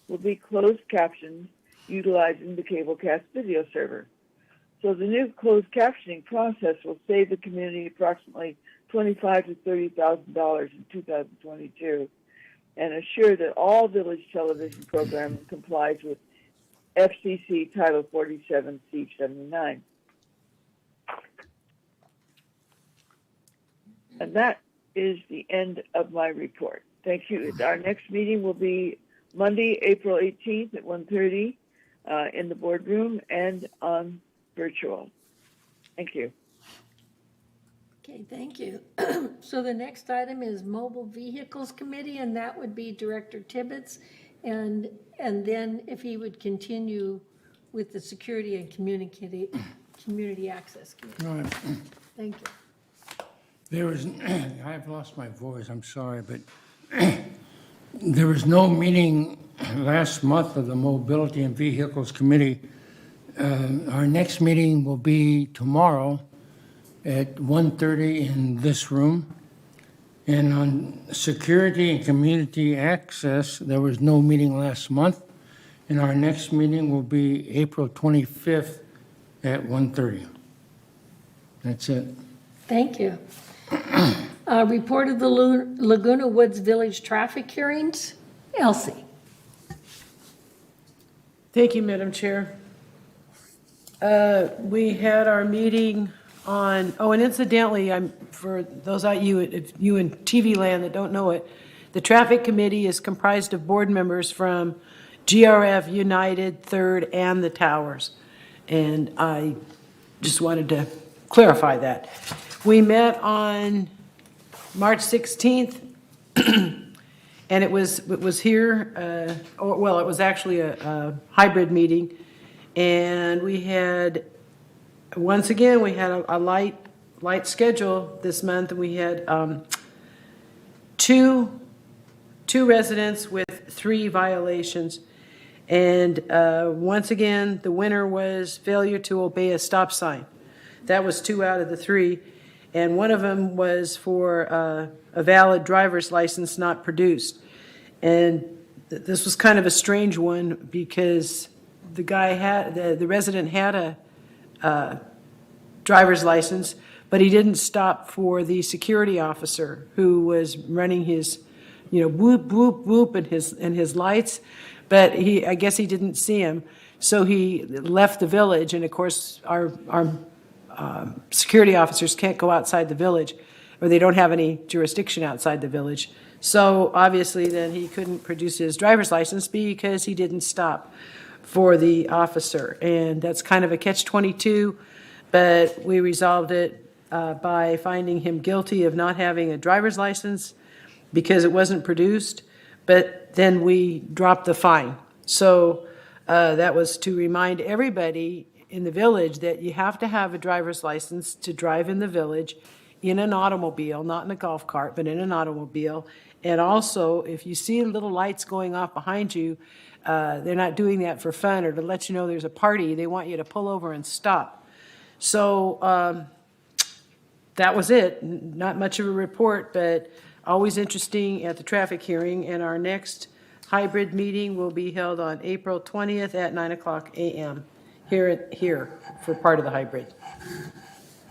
will be closed captioned utilizing the Cablecast video server. So the new closed captioning process will save the community approximately $25,000 to $30,000 in 2022 and assure that all Village Television programming complies with FCC Title 47, C79. And that is the end of my report. Thank you. Our next meeting will be Monday, April 18th at 1:30 in the boardroom and on virtual. Thank you. Okay, thank you. So the next item is Mobile Vehicles Committee, and that would be Director Tibbetts. And then if he would continue with the Security and Community Access Committee. All right. Thank you. I've lost my voice, I'm sorry, but there was no meeting last month of the Mobility and Vehicles Committee. Our next meeting will be tomorrow at 1:30 in this room. And on Security and Community Access, there was no meeting last month. And our next meeting will be April 25th at 1:30. That's it. Thank you. Report of the Laguna Woods Village traffic hearings. Elsie. Thank you, Madam Chair. We had our meeting on, and incidentally, for those of you in TV land that don't know it, the traffic committee is comprised of board members from GRF, United, Third, and the Towers. And I just wanted to clarify that. We met on March 16th, and it was here, it was actually a hybrid meeting. And we had, once again, we had a light schedule this month. We had two residents with 3 violations. And once again, the winner was failure to obey a stop sign. That was 2 out of the 3. And one of them was for a valid driver's license not produced. And this was kind of a strange one because the guy the resident had a driver's license, but he didn't stop for the security officer who was running his, whoop, whoop, whoop, and his lights. But I guess he didn't see him. So he left the village. And of course, our security officers can't go outside the village, or they don't have any jurisdiction outside the village. So obviously then he couldn't produce his driver's license because he didn't stop for the officer. And that's kind of a catch-22, but we resolved it by finding him guilty of not having a driver's license because it wasn't produced, but then we dropped the fine. So that was to remind everybody in the village that you have to have a driver's license to drive in the village in an automobile, not in a golf cart, but in an automobile. And also, if you see little lights going off behind you, they're not doing that for fun or to let you know there's a party. They want you to pull over and stop. So that was it. Not much of a report, but always interesting at the traffic hearing. And our next hybrid meeting will be held on April 20th at 9:00 a.m. here for part of the hybrid.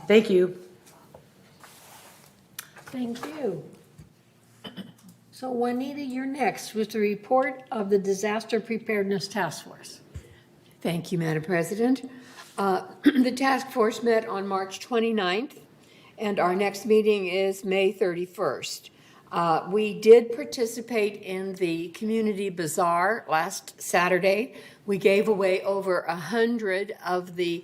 Thank you. Thank you. So Juanita, you're next with the report of the Disaster Preparedness Task Force. Thank you, Madam President. The task force met on March 29th, and our next meeting is May 31st. We did participate in the community bazaar last Saturday. We gave away over 100 of the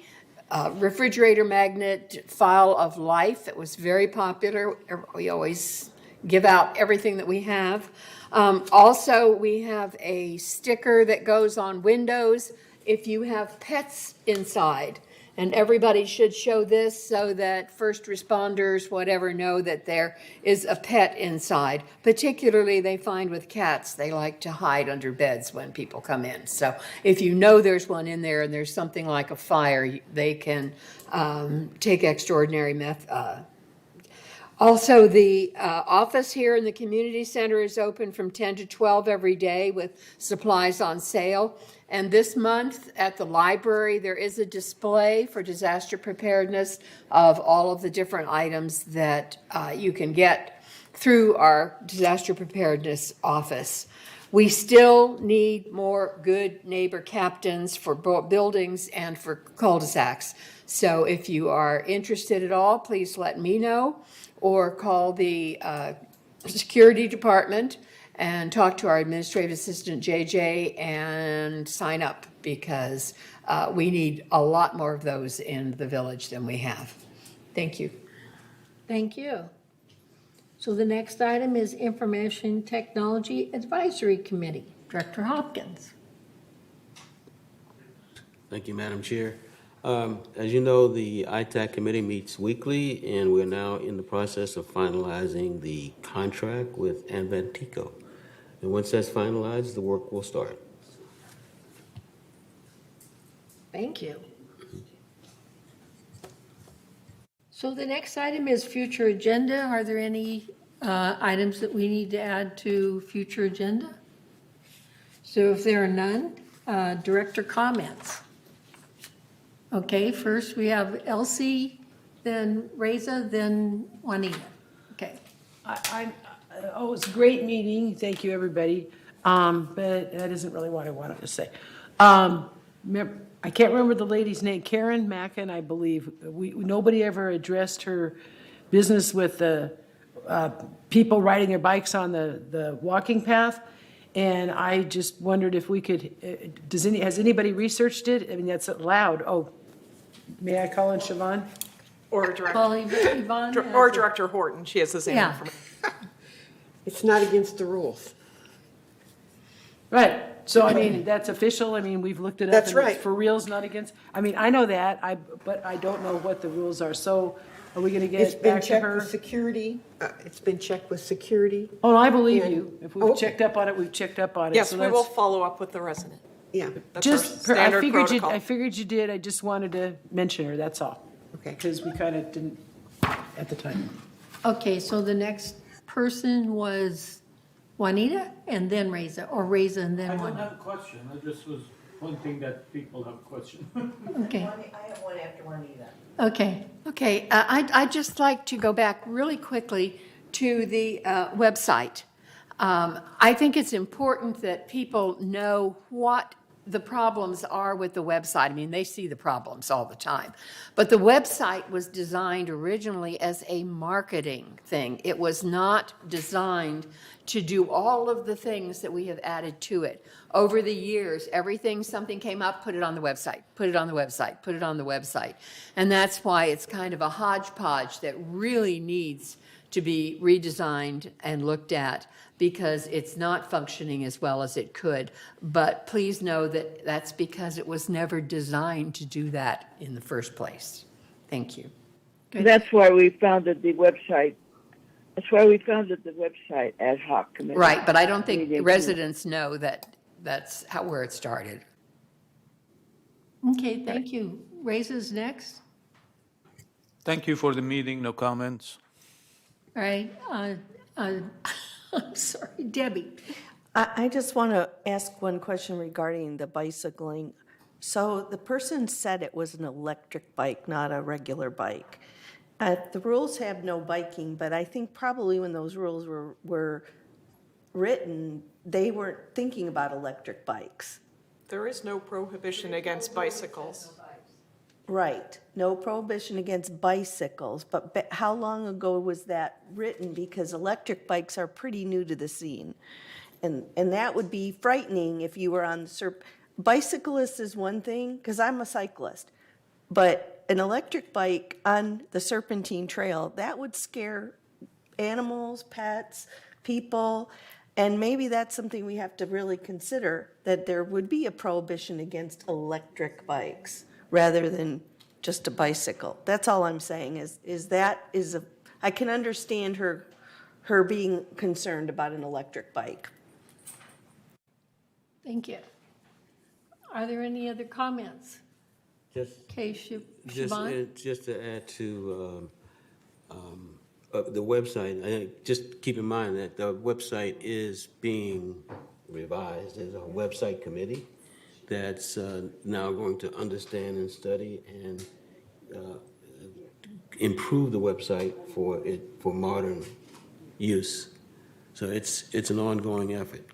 refrigerator magnet file of life. It was very popular. We always give out everything that we have. Also, we have a sticker that goes on windows if you have pets inside. And everybody should show this so that first responders, whatever, know that there is a pet inside. Particularly, they find with cats, they like to hide under beds when people come in. So if you know there's one in there and there's something like a fire, they can take extraordinary Also, the office here in the community center is open from 10 to 12 every day with supplies on sale. And this month at the library, there is a display for disaster preparedness of all of the different items that you can get through our disaster preparedness office. We still need more good neighbor captains for buildings and for cul-de-sacs. So if you are interested at all, please let me know or call the security department and talk to our administrative assistant, JJ, and sign up because we need a lot more of those in the village than we have. Thank you. Thank you. So the next item is Information Technology Advisory Committee. Director Hopkins. Thank you, Madam Chair. As you know, the ITAC committee meets weekly, and we're now in the process of finalizing the contract with Advantico. And once that's finalized, the work will start. Thank you. So the next item is future agenda. Are there any items that we need to add to future agenda? So if there are none, director comments. Okay, first we have Elsie then Reza, then Juanita. Okay. Oh, it's a great meeting. Thank you, everybody. But that isn't really what I wanted to say. I can't remember the lady's name, Karen Mackin, I believe. Nobody ever addressed her business with the people riding their bikes on the walking path. And I just wondered if we could, has anybody researched it? I mean, that's loud. Oh, may I call in Siobhan? Or Director, Well, Yvonne or has it. Director Horton, she has the same Yeah. information. It's not against the rules. Right. So, I mean, that's official. I mean, we've looked it up. That's and it's right. for reals, not against. I mean, I know that, but I don't know what the rules are. So are we going to It's get been back to checked her? with security. It's been checked with security. Oh, I believe And- you. If Oh, we've checked up on it, we've checked up on it. Yes, So we will that's- follow up with the resident. Yeah. That's our standard protocol. I figured you did. I just wanted to mention her, that's all. Okay. Because we kind of didn't at the time. Okay, so the next person was Juanita and then Reza, or Reza and then I don't Juanita. have a question, I just was pointing that people have question. Okay, I have one after Juanita. okay. Okay, I'd just like to go back really quickly to the website. I think it's important that people know what the problems are with the website. I mean, they see the problems all the time. But the website was designed originally as a marketing thing. It was not designed to do all of the things that we have added to it. Over the years, something came up, put it on the website, put it on the website, put it on the website. And that's why it's kind of a hodgepodge that really needs to be redesigned and looked at, because it's not functioning as well as it could. But please know that that's because it was never designed to do that in the first place. Thank you. That's why we founded the website. That's why we founded the website ad hoc committee. Right, but I don't think Meeting. residents know that that's where it started. Okay, thank you. Reza's next. Thank you for the meeting, no comments. All right, I'm sorry, Debbie. I just want to ask one question regarding the bicycling. So the person said it was an electric bike, not a regular bike. The rules have no biking, but I think probably when those rules were written, they weren't thinking about electric bikes. There is no prohibition against bicycles. Right, no prohibition against bicycles, but how long ago was that written? Because electric bikes are pretty new to the scene. And that would be frightening if you were on the bicyclist is one thing, because I'm a cyclist, but an electric bike on the Serpentine Trail, that would scare animals, pets, people, and maybe that's something we have to really consider, that there would be a prohibition against electric bikes rather than just a bicycle. That's all I'm saying I can understand her being concerned about an electric bike. Thank you. Are there any other comments? Okay, Siobhan? Just to add to the website, just keep in mind that the website is being revised. There's a website committee that's now going to understand and study and improve the website for modern use. So it's an ongoing effort.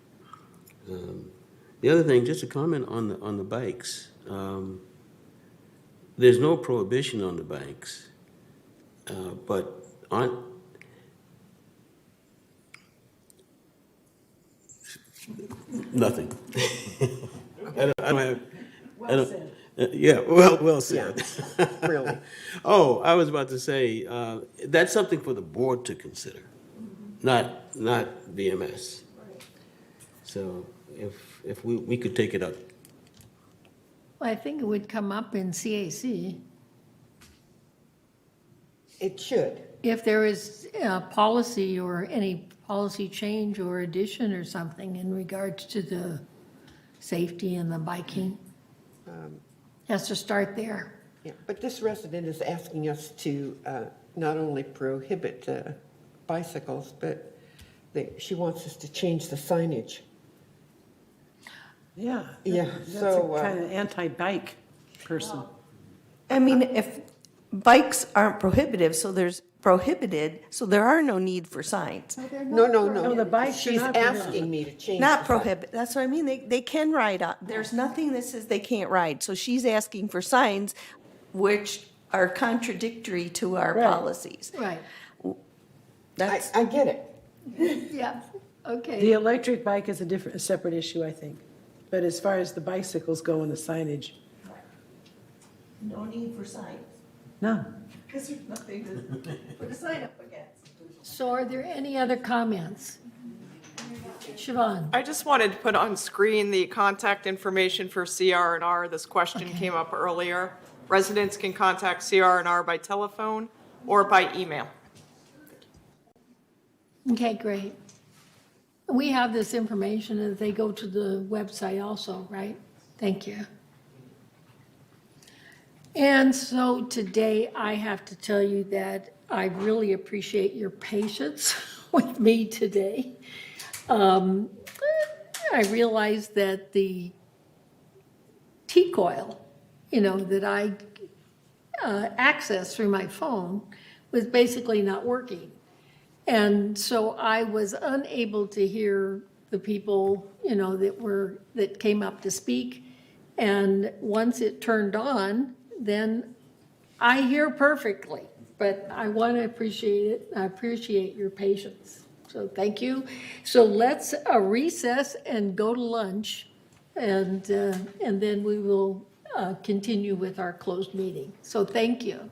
The other thing, just to comment on the bikes. There's no prohibition on the bikes, but nothing. Well said. Yeah, really. Oh, I was about to say, that's something for the board to consider, not VMS. So if we could take it up. Well, I think it would come up in CAC. It should. If there is a policy or any policy change or addition or something in regards to the safety and the biking, has to start there. Yeah, but this resident is asking us to not only prohibit bicycles, but she wants us to change the signage. Yeah. Yeah, That's so, a kind of anti-bike person. I mean, if bikes aren't prohibitive, so there are no need for signs. No, no, No, no. the bikes are She's not asking me to change. Not the prohibit, that's what I mean, they can ride on, there's nothing that says they can't ride, so she's asking for signs which are contradictory to our Right. policies. Right, That's, I get it. yeah, The okay. electric bike is a separate issue, I think. But as far as the bicycles go and the signage, no need for signs, no. because there's nothing to put a sign up against. So are there any other comments? Siobhan? I just wanted to put on screen the contact information for CR&R. This question came up earlier. Residents can contact CR&R by telephone or by email. Okay, great. We have this information and they go to the website also, right? Thank you. And so today I have to tell you that I really appreciate your patience with me today. I realized that the T-coil, that I access through my phone was basically not working. And so I was unable to hear the people, that came up to speak. And once it turned on, then I hear perfectly. But I want to appreciate it. I appreciate your patience. So thank you. So let's recess and go to lunch. And then we will continue with our closed meeting. So thank you.